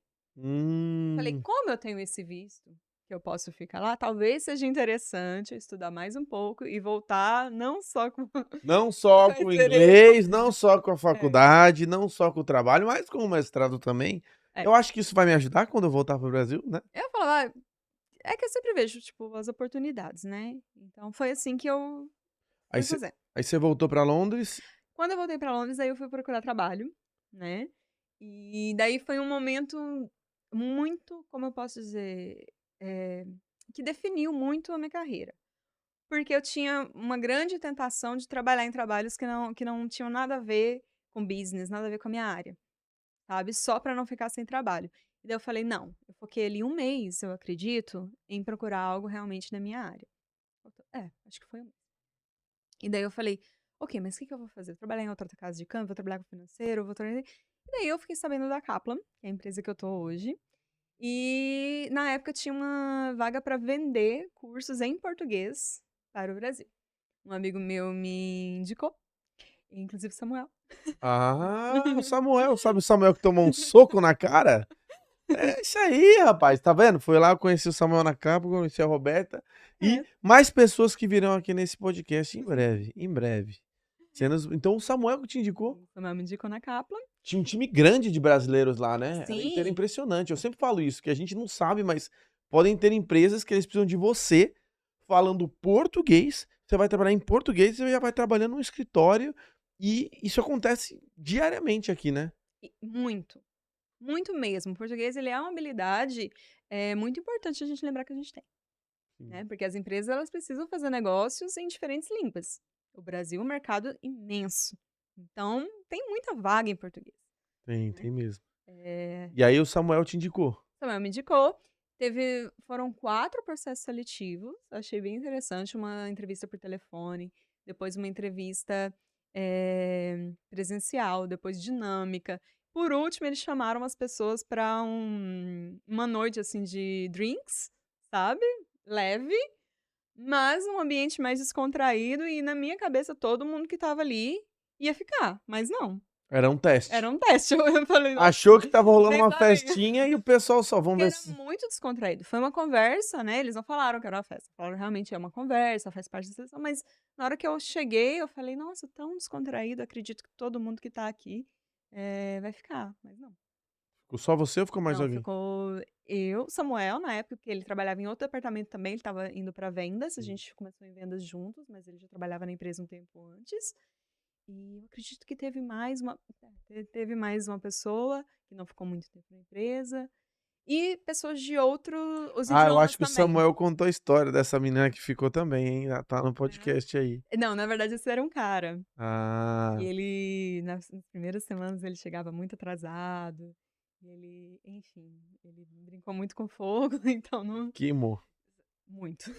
Falei: Hum. "Como eu tenho esse visto, que eu posso ficar lá, talvez seja interessante eu estudar mais um pouco e voltar não só com Não com só a com o experiência". inglês, não só com a É, faculdade, não só com o trabalho, mas com o mestrado também. é. Eu acho que isso vai me ajudar quando eu voltar para o Brasil, né. Eu falava: é que eu sempre vejo, tipo, as oportunidades, né". Então foi assim que eu Aí fui você fazendo. aí você voltou pra Londres. Quando eu voltei pra Londres, aí eu fui procurar trabalho, né, e daí foi um momento muito, como eu posso dizer, eh, que definiu muito a minha carreira. Porque eu tinha uma grande tentação de trabalhar em trabalhos que não tinham nada a ver com business, nada a ver com a minha área, sabe, só para não ficar sem trabalho. E daí eu falei: "Não", eu foquei ali 1 mês, eu acredito, em procurar algo realmente na minha área. Acho que foi 1 mês. E daí eu falei: "Ok, mas o que que eu vou fazer? Vou trabalhar em outra casa de câmbio, vou trabalhar com financeiro, vou trabalhar". E daí eu fiquei sabendo da Kaplan, que é a empresa que eu tô hoje, e na época tinha uma vaga para vender cursos em português para o Brasil. Um amigo meu me indicou, inclusive Samuel. Ah, o Samuel, sabe o Samuel que tomou um soco na cara? É isso aí, rapaz, tá vendo? Foi lá, conheci o Samuel na capa, conheci a Roberta e É. mais pessoas que virão aqui nesse podcast em breve, em breve. Cenas então o Samuel que te indicou? O Samuel me indicou na Kaplan. Tinha um time grande de brasileiros lá, né, era Sim, impressionante. Eu sempre falo isso, que a gente não sabe, mas podem ter empresas que eles precisam de você falando português, você vai trabalhar em português, você já vai trabalhando num escritório, e isso acontece diariamente aqui, né. e muito, muito mesmo. O português, ele é uma habilidade, muito importante a gente lembrar que a gente tem, Sim. né, porque as empresas, elas precisam fazer negócios em diferentes línguas. O Brasil é um mercado imenso, então tem muita vaga em português, Tem, né. tem mesmo. Eh E aí o Samuel te indicou? Samuel me indicou. Foram 4 processos seletivos, achei bem interessante, uma entrevista por telefone, depois uma entrevista, presencial, depois dinâmica. Por último, eles chamaram as pessoas para uma noite, assim, de drinks, sabe, leve, mas um ambiente mais descontraído, e na minha cabeça todo mundo que estava ali ia ficar, mas não, Era um era teste. um teste. Eu falei: "Nossa, Achou que estava rolando nem uma sabia". festinha e o pessoal só: "Vamos Porque ver era se". muito descontraído. Foi uma conversa, né, eles não falaram que era uma festa, falaram realmente é uma conversa, faz parte da sessão, mas na hora que eu cheguei, eu falei: "Nossa, tão descontraído, acredito que todo mundo que tá aqui, vai ficar", mas não. Ficou só você ou ficou mais Não, alguém? ficou eu, Samuel, na época que ele trabalhava em outro departamento também, ele estava indo pra vendas, a Sim. gente começou em vendas juntos, mas ele já trabalhava na empresa um tempo antes, E eu acredito que teve mais uma pessoa que não ficou muito tempo na empresa e pessoas de outros Ah, eu idiomas acho que o também, Samuel contou a história dessa menina que ficou também, hein? Ela tá no né. podcast aí. Não, na verdade esse era um cara, e Ah, ele nas primeiras semanas ele chegava muito atrasado, e ele, enfim, ele brincou muito com fogo, então não queimou. muito.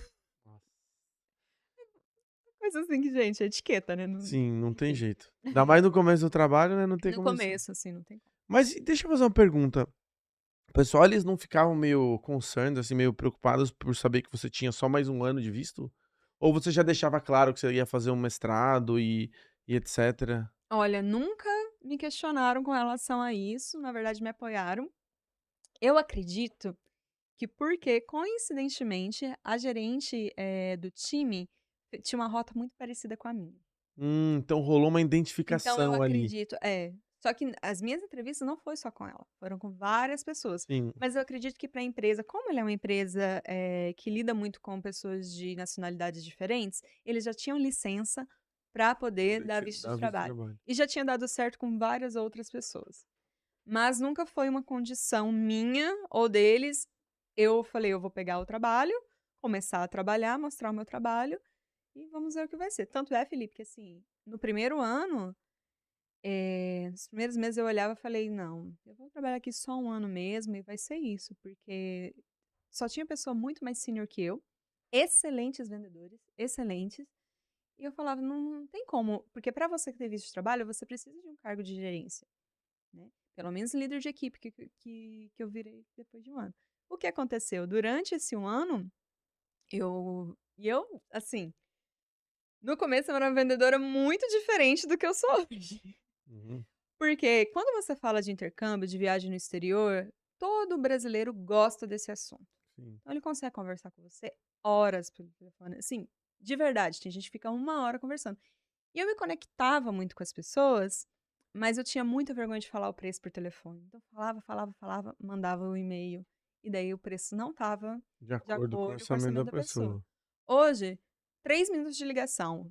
Coisa assim que, gente, é etiqueta, né, Sim, não tem enfim. jeito. Ainda mais no começo do trabalho, né? Não tem No como isso. começo, assim, não tem como. Mas deixa eu fazer uma pergunta. O pessoal, eles não ficavam meio concerned, assim, meio preocupados por saber que você tinha só mais um ano de visto? Ou você já deixava claro que você ia fazer um mestrado e etcétera? Olha, nunca me questionaram com relação a isso, na verdade me apoiaram. Eu acredito que porque, coincidentemente, a gerente, do time tinha uma rota muito parecida com a minha. Então rolou uma Então eu identificação ali. acredito só que as minhas entrevistas não foi só com ela, foram com várias pessoas. Sim, Mas eu acredito que para a empresa, como ela é uma empresa, que lida muito com pessoas de nacionalidades diferentes, eles já tinham licença para poder poder dar te visto de dar visto de trabalho. trabalho. E já tinha dado certo com várias outras pessoas. Mas nunca foi uma condição minha ou deles. Eu falei: "Eu vou pegar o trabalho, começar a trabalhar, mostrar o meu trabalho e vamos ver o que vai ser". Tanto é, Felipe, que assim, no primeiro ano, nos primeiros meses eu olhava e falei: "Não, eu vou trabalhar aqui só um ano mesmo e vai ser isso", porque só tinha pessoa muito mais sênior que eu, excelentes vendedores, excelentes, e eu falava: "Não tem como", porque para você ter visto de trabalho, você precisa de um cargo de gerência, né, pelo menos líder de equipe que eu virei depois de um ano. O que aconteceu? Durante esse um ano, eu, assim, no começo eu era uma vendedora muito diferente do que eu sou hoje. Uhum, Porque quando você fala de intercâmbio, de viagem no exterior, todo brasileiro gosta desse assunto. sim. Então ele consegue conversar com você horas pelo telefone, assim, de verdade, tem gente que fica uma hora conversando. E eu me conectava muito com as pessoas, mas eu tinha muita vergonha de falar o preço por telefone. Então falava, falava, falava, mandava o e-mail, e daí o preço não estava De de acordo com o acordo com o orçamento da orçamento da pessoa. pessoa. Hoje, 3 minutos de ligação,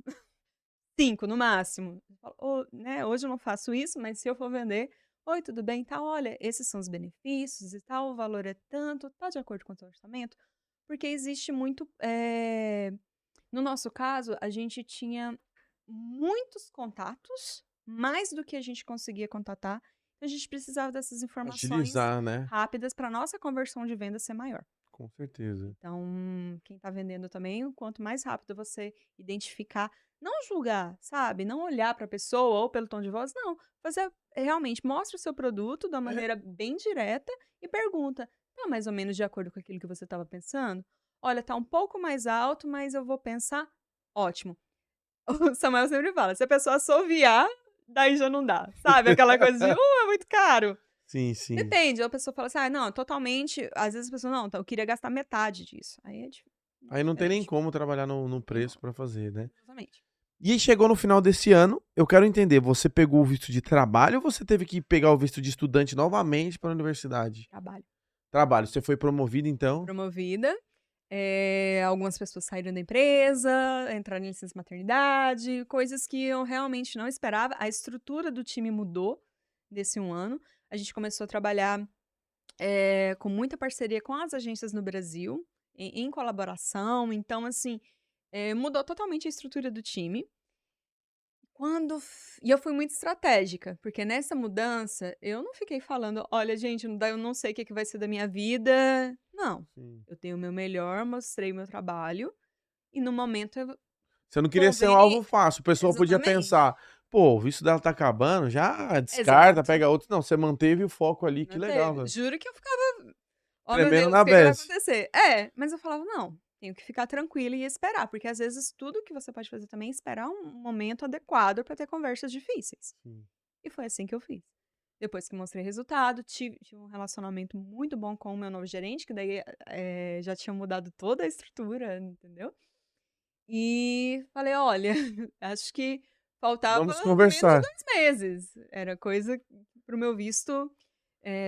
5 no máximo. Eu falo: "Ô", né, hoje eu não faço isso, mas se eu for vender: "Oi, tudo bem, tá, olha, esses são os benefícios e tal, o valor é tanto, tá de acordo com o teu orçamento?". Porque existe muito, no nosso caso, a gente tinha muitos contatos, mais do que a gente conseguia contatar, então a gente precisava dessas informações Agilizar, né? rápidas para nossa conversão de venda ser maior. Com certeza. Então, quem está vendendo também, o quanto mais rápido você identificar, não julgar, sabe? Não olhar para a pessoa ou pelo tom de voz, não. Fazer realmente mostra o seu produto da É, maneira bem direta e pergunta: tá mais ou menos de acordo com aquilo que você estava pensando? Olha, tá um pouco mais alto, mas eu vou pensar. Ótimo. O Samuel sempre fala: se a pessoa assoviar, daí já não dá, sabe? Aquela coisa de, é muito caro. sim, sim. Depende, a pessoa fala assim: "Ah, não, totalmente", às vezes a pessoa: "Não, então eu queria gastar metade disso", aí é Aí não tem nem diferente. como trabalhar no Não tem preço como. pra fazer, né? Exatamente. E aí chegou no final desse ano, eu quero entender, você pegou o visto de trabalho ou você teve que pegar o visto de estudante novamente para a universidade? Trabalho. Trabalho, você foi promovido Fui então? promovida, algumas pessoas saíram da empresa, entraram em licença maternidade, coisas que eu realmente não esperava. A estrutura do time mudou desse um ano. A gente começou a trabalhar, com muita parceria com as agências no Brasil, em colaboração, então assim, mudou totalmente a estrutura do time. E eu fui muito estratégica, porque nessa mudança eu não fiquei falando: "Olha, gente, não dá eu não sei o que que vai ser da minha vida". Não, Sim. eu dei o meu melhor, mostrei o meu trabalho e no momento eu Você não queria ser um alvo conveniente. fácil, o pessoal podia Exatamente. pensar: "Pô, o visto dela tá acabando, já descarta, Exato. pega outro". Não, você manteve o foco ali, que Não legal, teve. velho. Juro que eu ficava: "Oh, meu Tremendo Deus, na o que que vai base. acontecer?". Mas eu falava: "Não, tenho que ficar tranquila e esperar", porque às vezes tudo que você pode fazer também é esperar um momento adequado para ter conversas difíceis. Sim. E foi assim que eu fiz. Depois que mostrei resultado, tive um relacionamento muito bom com o meu novo gerente, que daí, já tinha mudado toda a estrutura, entendeu. E falei: "Olha, acho que faltava Vamos menos de conversar. 2 meses, era coisa para o meu visto,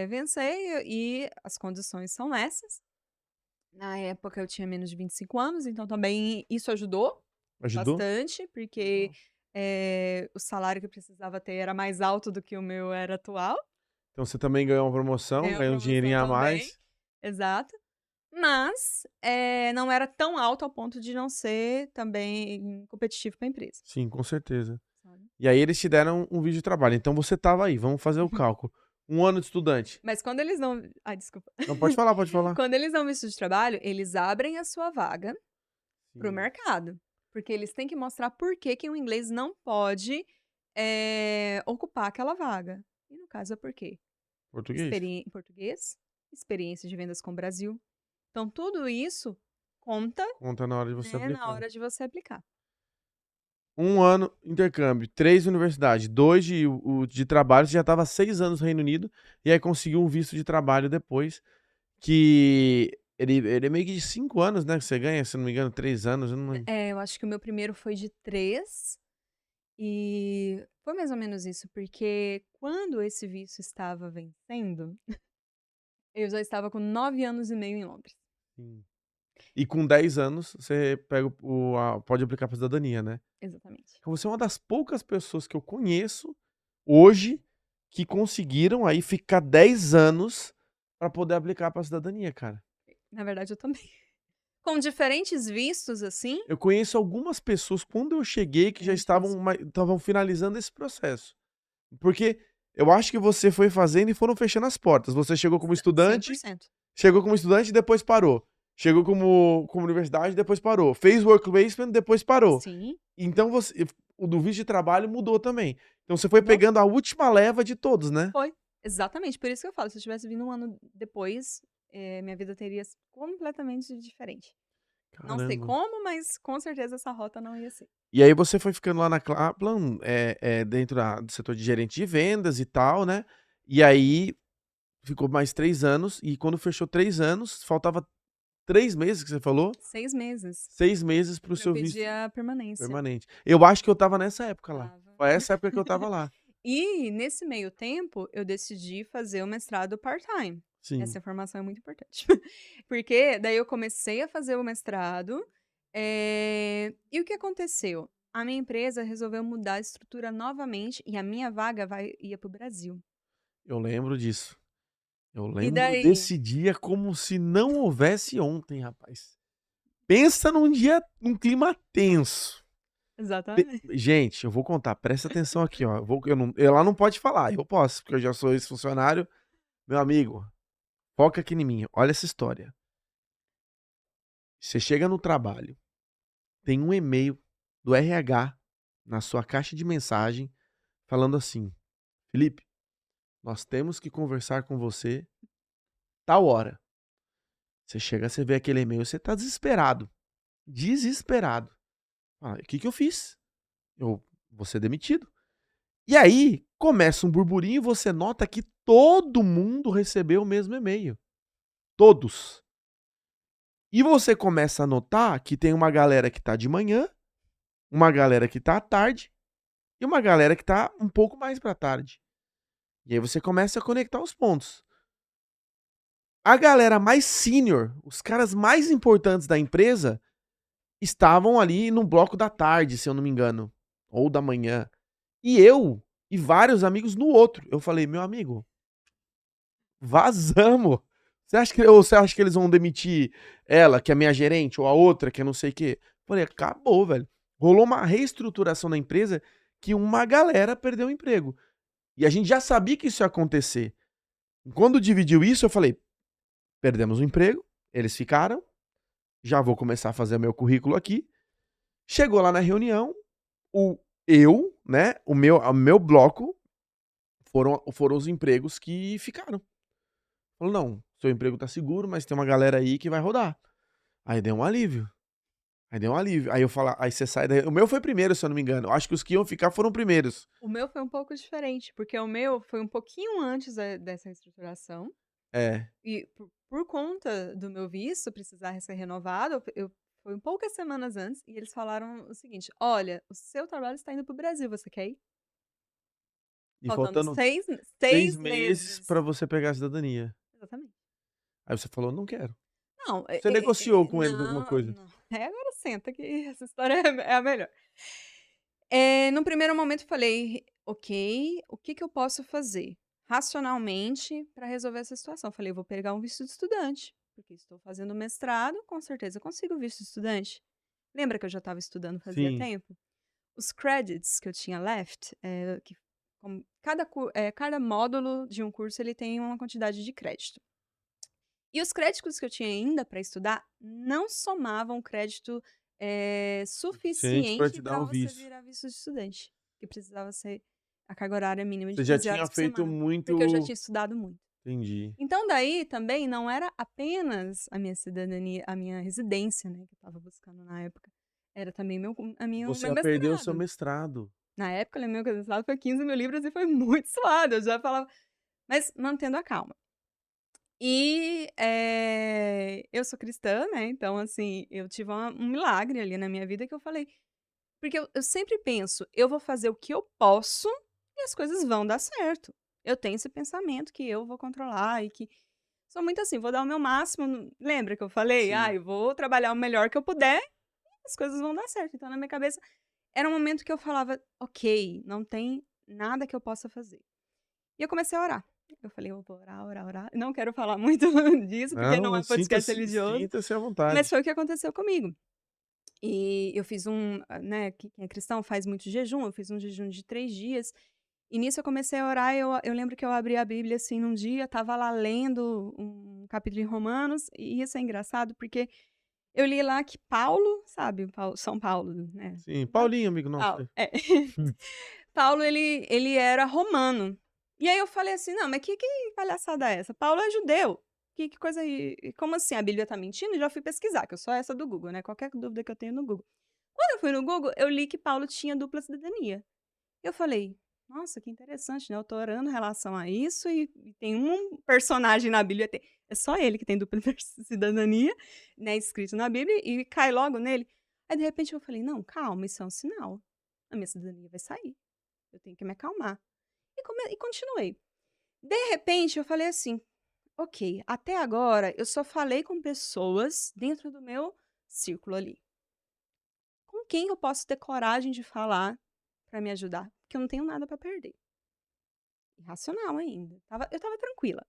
vencer e as condições são essas". Na época eu tinha menos de 25 anos, então também isso ajudou Ajudou? bastante, porque Legal. o salário que eu precisava ter era mais alto do que o meu era atual. Então você também ganhou uma promoção, Ganhei uma ganhou um promoção dinheirinho a também, mais. exato. Mas, não era tão alto ao ponto de não ser também competitivo para a empresa, Sim, com certeza. sabe. E aí eles te deram um vídeo de trabalho, então você estava aí, vamos fazer o cálculo. 1 ano de estudante. Mas quando eles não ai, desculpa. Não, pode falar, pode falar. Quando eles dão visto de trabalho, eles abrem a sua vaga para o Sim. mercado, porque eles têm que mostrar por que que o inglês não pode, ocupar aquela vaga. E no caso é por quê? Português. Português, experiência de vendas com o Brasil. Então tudo isso conta, Conta na hora de você né, na aplicar. hora de você aplicar. 1 ano intercâmbio, 3 universidade, 2 o de trabalho, você já estava 6 anos no Reino Unido, e aí conseguiu um visto de trabalho depois, que ele é meio que de 5 anos, né, que você ganha, se eu não me engano, 3 anos, eu não lembro. Eu acho que o meu primeiro foi de 3 e foi mais ou menos isso, porque quando esse visto estava vencendo, eu já estava com 9 anos e meio em Londres. Sim. E com 10 anos você pega pode aplicar pra cidadania, né. Exatamente. Então você é uma das poucas pessoas que eu conheço, hoje, que conseguiram aí ficar 10 anos pra poder aplicar pra cidadania, cara. Na verdade eu também. Com diferentes vistos, assim, Eu conheço algumas pessoas, quando eu cheguei, que é já difícil. estavam finalizando esse processo. Porque eu acho que você foi fazendo e foram fechando as portas. Você Cem por cento. chegou como estudante e depois parou. Chegou como universidade, depois parou. Fez work placement, depois parou. Sim, Então o do visto de trabalho mudou também. Então você foi mudou. pegando a última leva de todos, né? Foi. Exatamente, por isso que eu falo, se eu tivesse vindo um ano depois, minha vida teria sido completamente diferente. Não sei Caramba. como, mas com certeza essa rota não ia ser. E aí você foi ficando lá na Kaplan, dentro do setor de gerente de vendas e tal, né? E aí ficou mais 3 anos, e quando fechou 3 anos, faltava 3 meses que você falou? 6 meses 6 meses para o pra eu seu pedir visto a permanência. permanente. Eu acho que eu estava nessa época lá. Estava. Foi essa época que eu estava lá. E nesse meio tempo, eu decidi fazer o mestrado part-time. Sim. Essa informação é muito importante. Porque daí eu comecei a fazer o mestrado, e o que aconteceu? A minha empresa resolveu mudar a estrutura novamente e a minha vaga ia para o Brasil. Eu lembro disso. Eu E lembro daí desse dia como se não houvesse ontem, rapaz. Pensa num clima tenso. exatamente. Gente, eu vou contar, presta atenção aqui, ó. Ela não pode falar, eu posso, porque eu já sou ex-funcionário. Meu amigo, foca aqui em mim. Olha essa história. Você chega no trabalho, tem um e-mail do RH na sua caixa de mensagem falando assim: Felipe, nós temos que conversar com você tal hora. Você chega, você vê aquele e-mail, você tá desesperado. Desesperado. Fala, o que que eu fiz? Eu vou ser demitido. E aí começa um burburinho e você nota que todo mundo recebeu o mesmo e-mail. Todos. E você começa a notar que tem uma galera que tá de manhã, uma galera que tá à tarde e uma galera que tá um pouco mais pra tarde. E aí você começa a conectar os pontos. A galera mais sênior, os caras mais importantes da empresa, estavam ali no bloco da tarde, se eu não me engano, ou da manhã. E eu e vários amigos no outro. Eu falei: "Meu amigo, vazamos. Você acha que eles vão demitir ela, que é minha gerente, ou a outra, que é não sei o quê?" Falei: "Acabou, velho." Rolou uma reestruturação na empresa que uma galera perdeu o emprego. E a gente já sabia que isso ia acontecer. Quando dividiu isso, eu falei: "Perdemos o emprego, eles ficaram, já vou começar a fazer o meu currículo aqui." Chegou lá na reunião, o né, o meu bloco foram os empregos que ficaram. Falou: "Não, seu emprego tá seguro, mas tem uma galera aí que vai rodar." Aí deu um alívio, aí deu um alívio. Aí você sai daí, o meu foi primeiro, se eu não me engano. Eu acho que os que iam ficar foram primeiros. O meu foi um pouco diferente, porque o meu foi um pouquinho antes dessa reestruturação. É, E por conta do meu visto precisar ser renovado, eu foi poucas semanas antes e eles falaram o seguinte: "Olha, o seu trabalho está indo para o Brasil, você quer ir?" e Faltando faltando 6 seis meses meses. pra você pegar a cidadania. Exatamente. Aí você falou: "Não quero." Não, Você negociou com eles alguma não, coisa? não. Agora senta que essa história é a melhor. No primeiro momento eu falei: "Ok, o que que eu posso fazer racionalmente para resolver essa situação?". Eu falei: "Eu vou pegar um visto de estudante, porque estou fazendo mestrado, com certeza eu consigo visto de estudante". Lembra que eu já estava estudando fazia Sim, tempo? Os credits que eu tinha left, que como cada módulo de um curso ele tem uma quantidade de crédito. E os créditos que eu tinha ainda para estudar não somavam crédito, suficiente pra te suficiente dar para o você visto. virar visto de estudante, que precisava ser a carga horária mínima de Você já 15 tinha horas por feito semana, porque eu já muito tinha estudado muito. entendi. Então daí também não era apenas a minha cidadania, a minha residência, né, que eu estava buscando na época, era também o Você meu ia perder o seu mestrado. mestrado. Na época, o meu mestrado foi 15.000 libras e foi muito suado, eu já falava, mas mantendo a calma. E, eu sou cristã, né, então, assim, eu tive um milagre ali na minha vida que eu falei porque eu sempre penso: "Eu vou fazer o que eu posso e as coisas vão dar certo". Eu tenho esse pensamento que eu vou controlar e que sou muito assim, vou dar o meu máximo lembra que eu falei: Sim. eu vou trabalhar o melhor que eu puder e as coisas vão dar certo". Então na minha cabeça era um momento que eu falava: "Ok, não tem nada que eu possa fazer". E eu comecei a orar. Eu falei: "Eu vou orar, orar, orar". Não quero falar muito disso, porque Não, não é mas podcast sinta-se religioso, sinta-se à mas vontade. foi o que aconteceu comigo. E eu fiz né, quem é cristão faz muito jejum, eu fiz um jejum de 3 dias, e nisso eu comecei a orar, eu lembro que eu abri a Bíblia, assim, num dia, estava lá lendo um capítulo em Romanos, e isso é engraçado, porque eu li lá que Paulo, sabe, São Paulo, né, Sim, sabe? Paulinho, amigo nosso Paulo, aí. é. Paulo ele era romano. E aí eu falei assim: "Não, mas que palhaçada é essa? Paulo é judeu. Que coisa como assim a Bíblia tá mentindo?". E já fui pesquisar, que eu sou essa do Google, né, qualquer dúvida que eu tenho no Google. Quando eu fui no Google, eu li que Paulo tinha dupla cidadania. Eu falei: "Nossa, que interessante, né, eu tô orando em relação a isso e tem um personagem na Bíblia, é só ele que tem dupla cidadania, né, escrito na Bíblia, e cai logo nele". Aí de repente eu falei: "Não, calma, isso é um sinal. A minha cidadania vai sair". Eu tenho que me acalmar. E continuei. De repente, eu falei assim: "Ok, até agora eu só falei com pessoas dentro do meu círculo ali. Com quem eu posso ter coragem de falar para me ajudar? Porque eu não tenho nada para perder". Irracional ainda. Eu estava tranquila.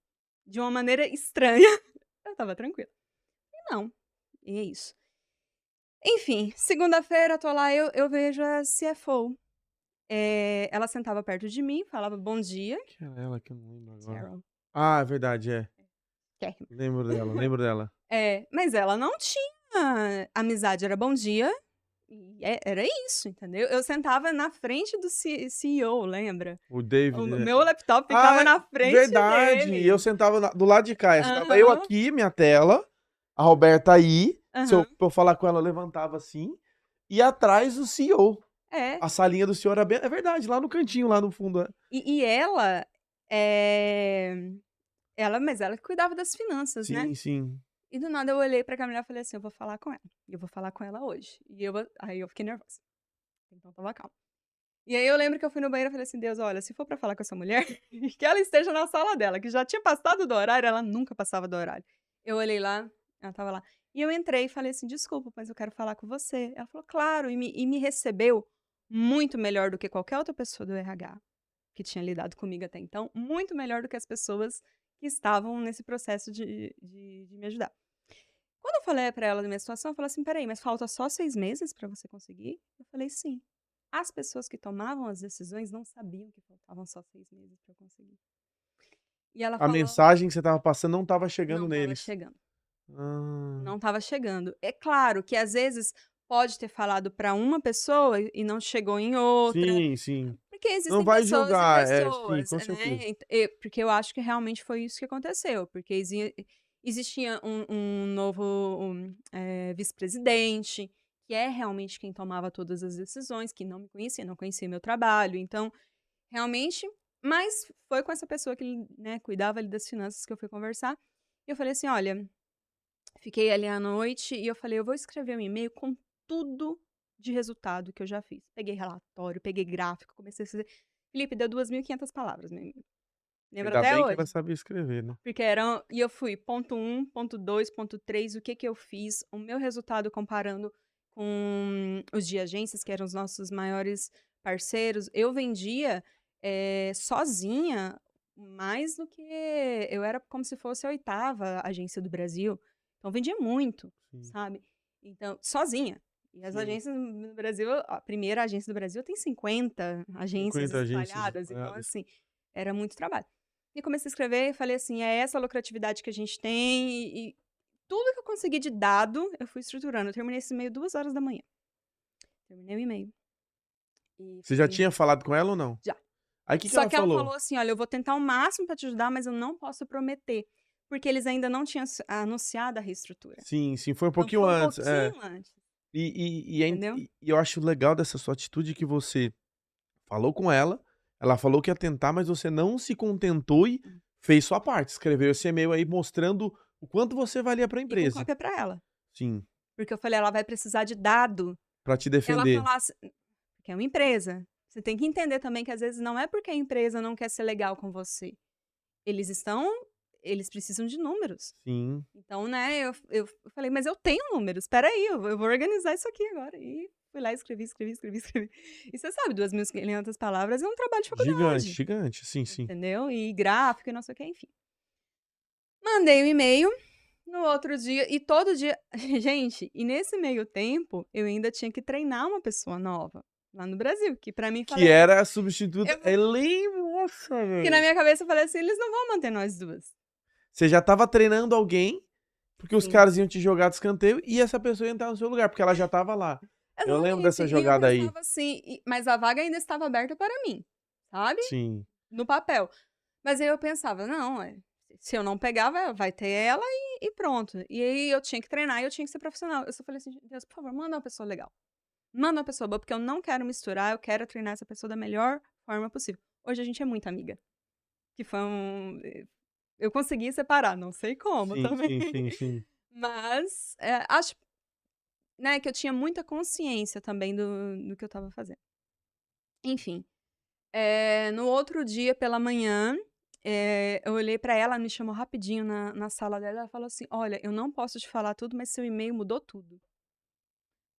De uma maneira estranha, eu estava tranquila. E não, e é isso. Enfim, segunda-feira tô lá, eu vejo a CFO. Ela sentava perto de mim, falava: "Bom dia", Que era ela que eu não lembro agora. Carol. Ah, é verdade, é. Kérrima. Lembro dela, lembro dela. Mas ela não tinha amizade, era bom dia, e era isso, entendeu. Eu sentava na frente do CEO, lembra? O O David, né. meu laptop Ah, ficava é na frente verdade. E eu dele. sentava do lado de cá. Estava eu Aham, aqui, minha tela, a Roberta aí, se eu aham. pra eu falar com ela, eu levantava assim, e atrás o CEO. É. A salinha do senhor era bem é verdade, lá no cantinho, lá no fundo, é. E ela, eh, mas ela que cuidava das finanças, né. Sim, sim. E do nada eu olhei pra aquela mulher e falei assim: "Eu vou falar com ela, eu vou falar com ela hoje". Aí eu fiquei nervosa, então estava calma. E aí eu lembro que eu fui no banheiro e falei assim: "Deus, olha, se for pra falar com essa mulher, que ela esteja na sala dela, que já tinha passado do horário", ela nunca passava do horário. Eu olhei lá, ela estava lá. E eu entrei e falei assim: "Desculpa, mas eu quero falar com você". Ela falou: "Claro", e me recebeu muito melhor do que qualquer outra pessoa do RH que tinha lidado comigo até então, muito melhor do que as pessoas que estavam nesse processo de me ajudar. Quando eu falei pra ela da minha situação, ela falou assim: "Espera aí, mas falta só 6 meses pra você conseguir?". Eu falei: "Sim". As pessoas que tomavam as decisões não sabiam que faltavam só 6 meses pra eu conseguir. E ela A falou: mensagem que você estava passando não estava chegando "Não estava neles. chegando, Ah. não estava chegando". É claro que às vezes pode ter falado pra uma pessoa e não chegou em outra, Sim, sim. porque Não existem vai pessoas e julgar. É, sim, pessoas, com certeza. né, porque eu acho que realmente foi isso que aconteceu, porque existia um novo, vice-presidente, que é realmente quem tomava todas as decisões, que não me conhecia, não conhecia meu trabalho, então, realmente, mas foi com essa pessoa que, né, cuidava ali das finanças que eu fui conversar, e eu falei assim: "Olha", fiquei ali à noite e eu falei: "Eu vou escrever um e-mail com tudo de resultado que eu já fiz". Peguei relatório, peguei gráfico, comecei a fazer. Felipe, deu 2.500 palavras meu e-mail. Lembro Ainda até bem que ela hoje. sabia escrever, né. Porque e eu fui ponto um, ponto 2, ponto 3, o que que eu fiz, o meu resultado comparando com os de agências, que eram os nossos maiores parceiros, eu vendia sozinha mais do que eu era como se fosse a 8ª agência do Brasil. Então vendia muito, Sim, sabe? Então, sozinha. E as sim. agências no Brasil, a primeira agência do Brasil tem 50 agências 50 agências espalhadas, então espalhadas. assim, era muito trabalho. E comecei a escrever e falei assim, é essa a lucratividade que a gente tem e tudo que eu consegui de dado, eu fui estruturando. Eu terminei esse e-mail 2 horas da manhã. Terminei o e-mail. E Você já falei, tinha falado com ela ou não? já. Aí o que que Só ela que ela falou? falou assim: "Olha, eu vou tentar o máximo pra te ajudar, mas eu não posso prometer", porque eles ainda não tinham anunciado a reestrutura. Sim, sim, foi um Então pouquinho foi um antes, é. pouquinho antes, E entendeu? eu acho legal dessa sua atitude que você falou com ela falou que ia tentar, mas você não se contentou e Hum. fez sua parte, escreveu esse e-mail aí mostrando o quanto você valia pra E com empresa. cópia pra ela, Sim, porque eu falei: "Ela vai precisar de dado". pra te Ela defender. falasse porque é uma empresa, você tem que entender também que às vezes não é porque a empresa não quer ser legal com você, eles estão eles precisam de números. Sim, Então, né, eu falei: "Mas eu tenho números, espera aí, eu vou organizar isso aqui agora". E fui lá e escrevi, escrevi, escrevi, escrevi. E você sabe, 2.500 palavras é um trabalho de gigante, faculdade, gigante, sim, sim. entendeu? E gráfico e não sei o quê, enfim. Mandei o e-mail, no outro dia e todo dia gente, e nesse meio tempo, eu ainda tinha que treinar uma pessoa nova, lá no Brasil, que pra mim Que falei assim era a substituta eu vou Elen nossa, que na velho. minha cabeça eu falei assim: "Eles não vão manter nós 2". Você já estava treinando alguém, porque os Sim. caras iam te jogar de escanteio e essa pessoa ia entrar no seu lugar, porque ela já estava lá. Eu lembro Exatamente. dessa E eu jogada aí. pensava assim mas a vaga ainda estava aberta para mim, sabe, Sim, no papel. Mas aí eu pensava: "Não, se eu não pegar vai ter ela e pronto". E aí eu tinha que treinar e eu tinha que ser profissional. Eu só falei assim: "Deus, por favor, manda uma pessoa legal. Manda uma pessoa boa, porque eu não quero misturar, eu quero treinar essa pessoa da melhor forma possível". Hoje a gente é muito amiga, que foi eu consegui separar, não sei como sim, também. sim, sim, sim. Mas, acho, né, que eu tinha muita consciência também do que eu estava fazendo. Enfim, no outro dia pela manhã, eu olhei pra ela, ela me chamou rapidinho na sala dela, ela falou assim: "Olha, eu não posso te falar tudo, mas seu e-mail mudou tudo".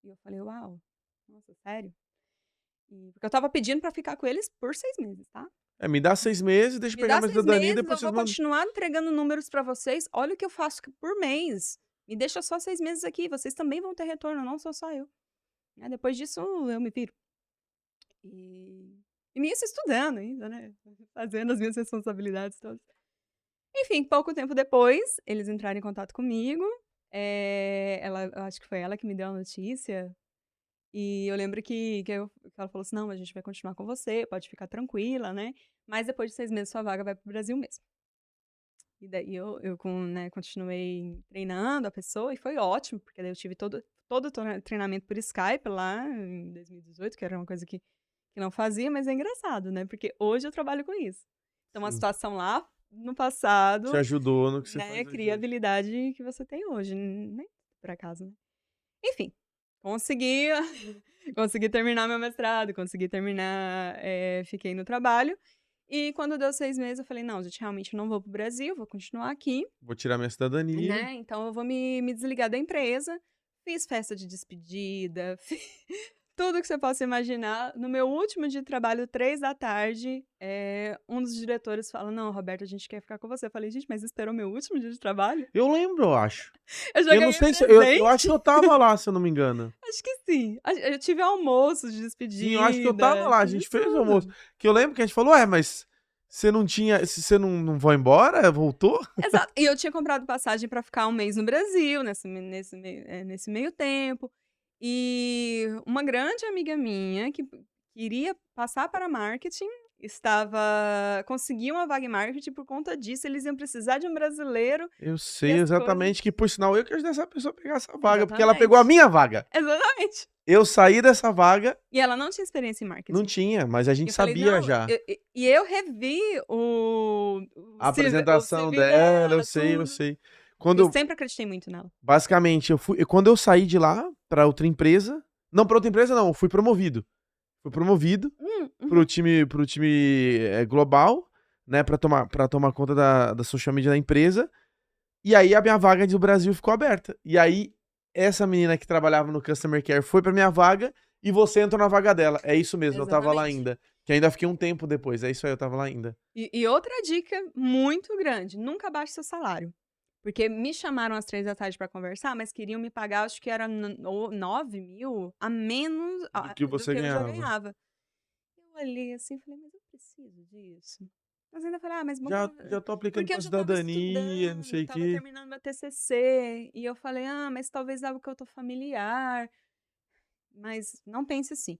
E eu falei: "Uau, nossa, sério?". Porque eu estava pedindo pra ficar com eles por 6 meses, tá. É, me dá 6 meses, deixa eu "Me pegar dá minha 6 cidadania e meses, depois eu vocês vou mandam. continuar entregando números pra vocês, olha o que eu faço por mês. Me deixa só 6 meses aqui, vocês também vão ter retorno, não sou só eu. Depois disso eu me viro". E nisso estudando ainda, né, fazendo as minhas responsabilidades todas. Enfim, pouco tempo depois, eles entraram em contato comigo, ela eu acho que foi ela que me deu a notícia, e eu lembro que ela falou assim: "Não, a gente vai continuar com você, pode ficar tranquila, né, mas depois de 6 meses sua vaga vai para o Brasil mesmo". E daí né, continuei treinando a pessoa e foi ótimo, porque daí eu tive todo o treinamento por Skype lá em 2018, que era uma coisa que não fazia, mas é engraçado, né, porque hoje eu trabalho com isso. Então a Sim, situação lá no te passado, ajudou no que você né, faz cria hoje. a habilidade que você tem hoje, nem por acaso, né. Enfim, consegui consegui terminar meu mestrado, consegui terminar, fiquei no trabalho, e quando deu 6 meses eu falei: "Não, gente, realmente não vou para o Brasil, vou continuar aqui". Vou tirar minha cidadania. Né, então eu vou me desligar da empresa. Fiz festa de despedida, tudo que você possa imaginar. No meu último dia de trabalho, 15h, um dos diretores fala: "Não, Roberta, a gente quer ficar com você". Eu falei: "Gente, mas esperou meu último dia de trabalho? Eu lembro, eu acho. Eu já Eu não ganhei sei se eu acho que presente?". eu estava lá, se eu não me engano. Acho que sim. Eu tive almoço de Sim, eu acho que eu estava despedida, lá, a tive gente fez o almoço. tudo. Que eu lembro que a gente falou: "Ué, mas você não tinha se você não vai embora? Voltou?" Exato. E eu tinha comprado passagem para ficar 1 mês no Brasil, nesse meio tempo. E uma grande amiga minha que queria passar para marketing, conseguiu uma vaga em marketing, por conta disso eles iam precisar de um brasileiro Eu e sei as coisas exatamente que, por sinal, eu que ajudei essa pessoa a pegar essa vaga, porque ela pegou a exatamente, minha vaga. exatamente. Eu saí dessa vaga, E ela não tinha experiência em não marketing. tinha, mas a E gente eu falei: sabia "Não", já. eu revi o A CV o apresentação CV dela, eu dela, sei, eu tudo, sei. porque eu Quando sempre acreditei muito nela. basicamente, quando eu saí de lá pra outra empresa não, pra outra empresa não, eu fui promovido. Fui promovido Uhum. para o time, global, né, pra tomar conta da social media da empresa, e aí a minha vaga do Brasil ficou aberta. E aí, essa menina que trabalhava no customer care foi pra minha vaga, E você entrou na vaga dela. É isso mesmo, eu tava lá Exatamente. ainda. Que ainda fiquei um tempo depois. É isso aí, eu tava lá ainda. E outra dica muito grande, nunca baixe seu salário. Porque me chamaram às 3 da tarde para conversar, mas queriam me pagar, acho que era 9.000 a menos Do que do você que eu já ganhava. ganhava. Eu olhei assim e falei, mas eu preciso disso? Mas ainda falei, mas Já tô aplicando porque pra eu já estava cidadania, não estudando, sei o estava quê. terminando meu TCC, e eu falei, mas talvez algo que eu tô familiar, mas não pense assim.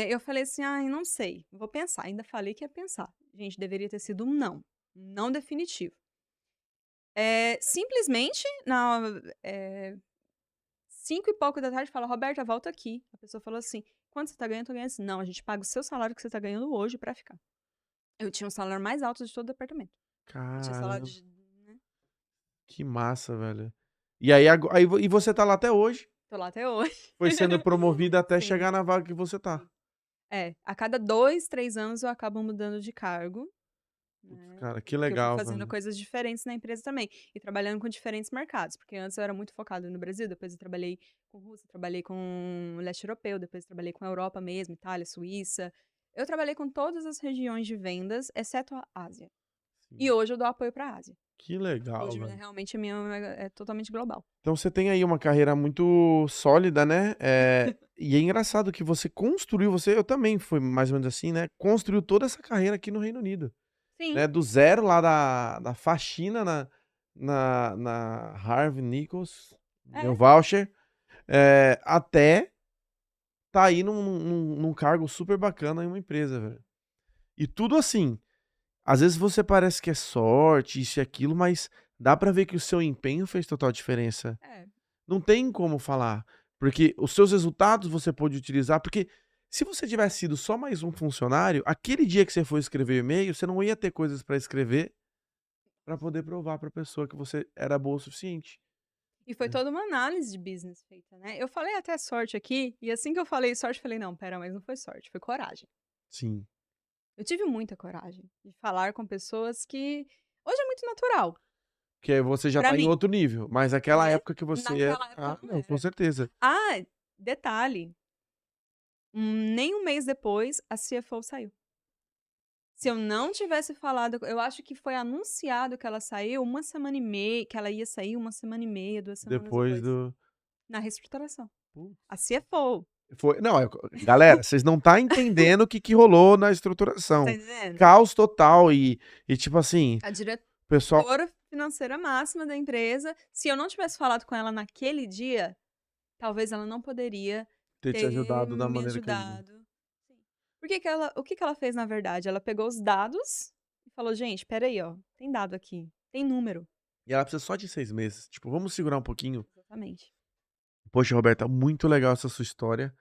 Eu falei assim, não sei, vou pensar. Ainda falei que ia pensar. Gente, deveria ter sido um não definitivo. Simplesmente, 5 e pouco da tarde, fala, Roberta, volta aqui. A pessoa falou assim, quanto você tá ganhando? Eu tô ganhando assim, não, a gente paga o seu salário que você tá ganhando hoje pra ficar. Eu tinha o salário mais alto de todo o departamento. Eu tinha salário Caramba, de, né? que massa, velho. E aí, e você tá lá até hoje. Tô lá até hoje. Foi sendo promovida até Sim, chegar na vaga que você tá. sim. A cada 2, 3 anos eu acabo mudando de cargo. Putz, Né, cara, que porque eu fui legal, fazendo velho. coisas diferentes na empresa também, e trabalhando com diferentes mercados, porque antes eu era muito focada no Brasil, depois eu trabalhei com Rússia, trabalhei com o leste europeu, depois trabalhei com a Europa mesmo, Itália, Suíça. Eu trabalhei com todas as regiões de vendas, exceto a Ásia. E Sim. hoje eu dou apoio para a Ásia. Que legal, Hoje velho. realmente a minha é totalmente global. Então você tem aí uma carreira muito sólida, né? E é engraçado que você construiu, eu também fui mais ou menos assim, né? Construiu toda essa carreira aqui no Reino Unido, Sim, né? Do zero lá da faxina na Harvey Nichols, meu é. voucher, até tá aí num cargo super bacana em uma empresa, velho. E tudo assim, às vezes você parece que é sorte, isso e aquilo, mas dá pra ver que o seu empenho fez total diferença. É. Não tem como falar, porque os seus resultados você pôde utilizar, porque se você tivesse sido só mais um funcionário, aquele dia que você for escrever e-mail, você não ia ter coisas pra escrever pra poder provar pra pessoa que você era boa o suficiente, E foi né. toda uma análise de business feita, né. Eu falei até sorte aqui, e assim que eu falei sorte, falei: "Não, espera, mas não foi sorte, foi coragem". Sim, Eu tive muita coragem de falar com pessoas que hoje é muito natural que aí você já pra tá em mim, outro nível, mas aquela né. época que você era Naquela época não não, com era. certeza. Detalhe, nem um mês depois a CFO saiu. Se eu não tivesse falado, eu acho que foi anunciado que ela saiu uma semana e meia, que ela ia sair uma semana e meia, 2 semanas Depois depois, do na reestruturação. Putz, A CFO, foi não, galera, vocês não tá entendendo o que que rolou na tá estruturação. entendendo? Caos total e tipo assim, A o pessoal diretora financeira máxima da empresa, se eu não tivesse falado com ela naquele dia, talvez ela não poderia ter te ter ajudado da me maneira que ajudou. ajudado. Sim. O que que ela fez na verdade? Ela pegou os dados e falou: "Gente, espera aí, ó, tem dado aqui, tem número". E ela precisa só de 6 meses. Tipo, vamos segurar um pouquinho. Exatamente. Poxa, Roberta, muito legal essa sua história.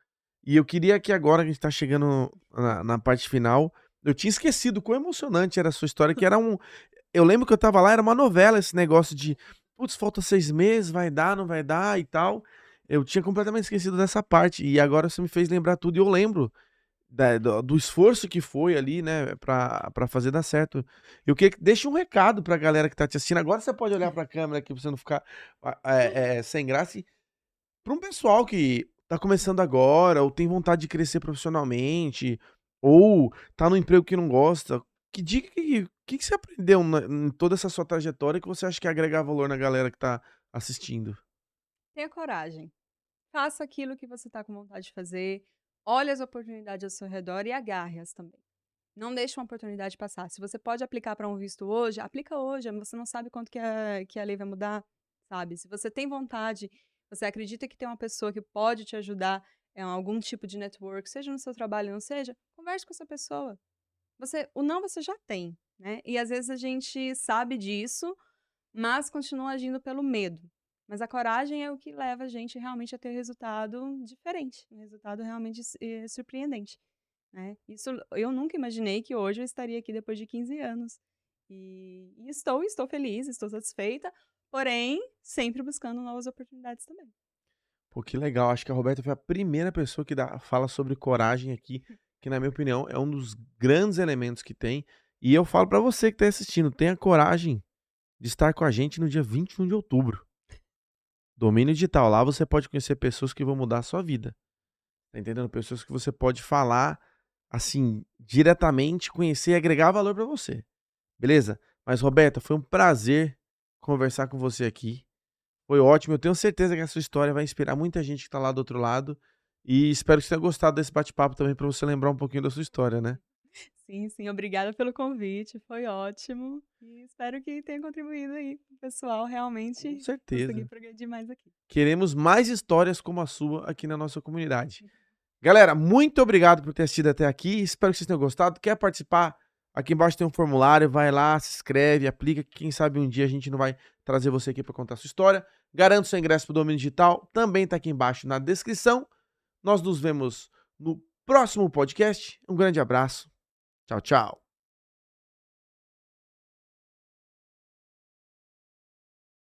E eu queria que agora que a gente tá chegando na parte final, eu tinha esquecido quão emocionante era a sua história, que era eu lembro que eu estava lá, era uma novela esse negócio de: "Putz, falta 6 meses, vai dar, não vai dar e tal". Eu tinha completamente esquecido dessa parte, e agora você me fez lembrar tudo e eu lembro do esforço que foi ali, né, pra fazer dar certo. Eu queria que deixe um recado pra galera que tá te assistindo, agora você pode olhar pra câmera aqui pra você não ficar, sem graça, e para um pessoal que tá começando agora ou tem vontade de crescer profissionalmente, ou tá no emprego que não gosta, que dica que você aprendeu em toda essa sua trajetória que você acha que agregar valor na galera que tá assistindo? Tenha coragem. Faça aquilo que você está com vontade de fazer, olhe as oportunidades ao seu redor e agarre-as também. Não deixe uma oportunidade passar. Se você pode aplicar para um visto hoje, aplica hoje, você não sabe quanto que a lei vai mudar, sabe. Se você tem vontade, você acredita que tem uma pessoa que pode te ajudar, algum tipo de network, seja no seu trabalho, não seja, converse com essa pessoa. O não você já tem, né, e às vezes a gente sabe disso, mas continua agindo pelo medo. Mas a coragem é o que leva a gente realmente a ter resultado diferente, um resultado realmente surpreendente, né. Isso eu nunca imaginei que hoje eu estaria aqui depois de 15 anos. E estou feliz, estou satisfeita, porém sempre buscando novas oportunidades também. Pô, que legal, acho que a Roberta foi a primeira pessoa que fala sobre coragem aqui, que na minha opinião é um dos grandes elementos que tem, e eu falo pra você que tá assistindo, tenha coragem de estar com a gente no dia 21 de outubro. Domínio digital, lá você pode conhecer pessoas que vão mudar a sua vida. Tá entendendo? Pessoas que você pode falar, assim, diretamente, conhecer e agregar valor pra você, beleza? Mas, Roberta, foi um prazer conversar com você aqui. Foi ótimo. Eu tenho certeza que a sua história vai inspirar muita gente que tá lá do outro lado. E espero que você tenha gostado desse bate-papo também pra você lembrar um pouquinho da sua história, né? Sim, sim, obrigada pelo convite, foi ótimo. E espero que tenha contribuído aí para o pessoal Com realmente conseguir certeza. progredir mais aqui. Queremos mais histórias como a sua aqui na nossa comunidade. Galera, muito obrigado por ter assistido até aqui. Espero que vocês tenham gostado. Quer participar? Aqui embaixo tem um formulário. Vai lá, se inscreve, aplica. Que Quem sabe um dia a gente não vai trazer você aqui para contar a sua história. Garanto seu ingresso para o Domínio Digital. Também está aqui embaixo na descrição. Nós nos vemos no próximo podcast. Um grande abraço. Tchau, tchau.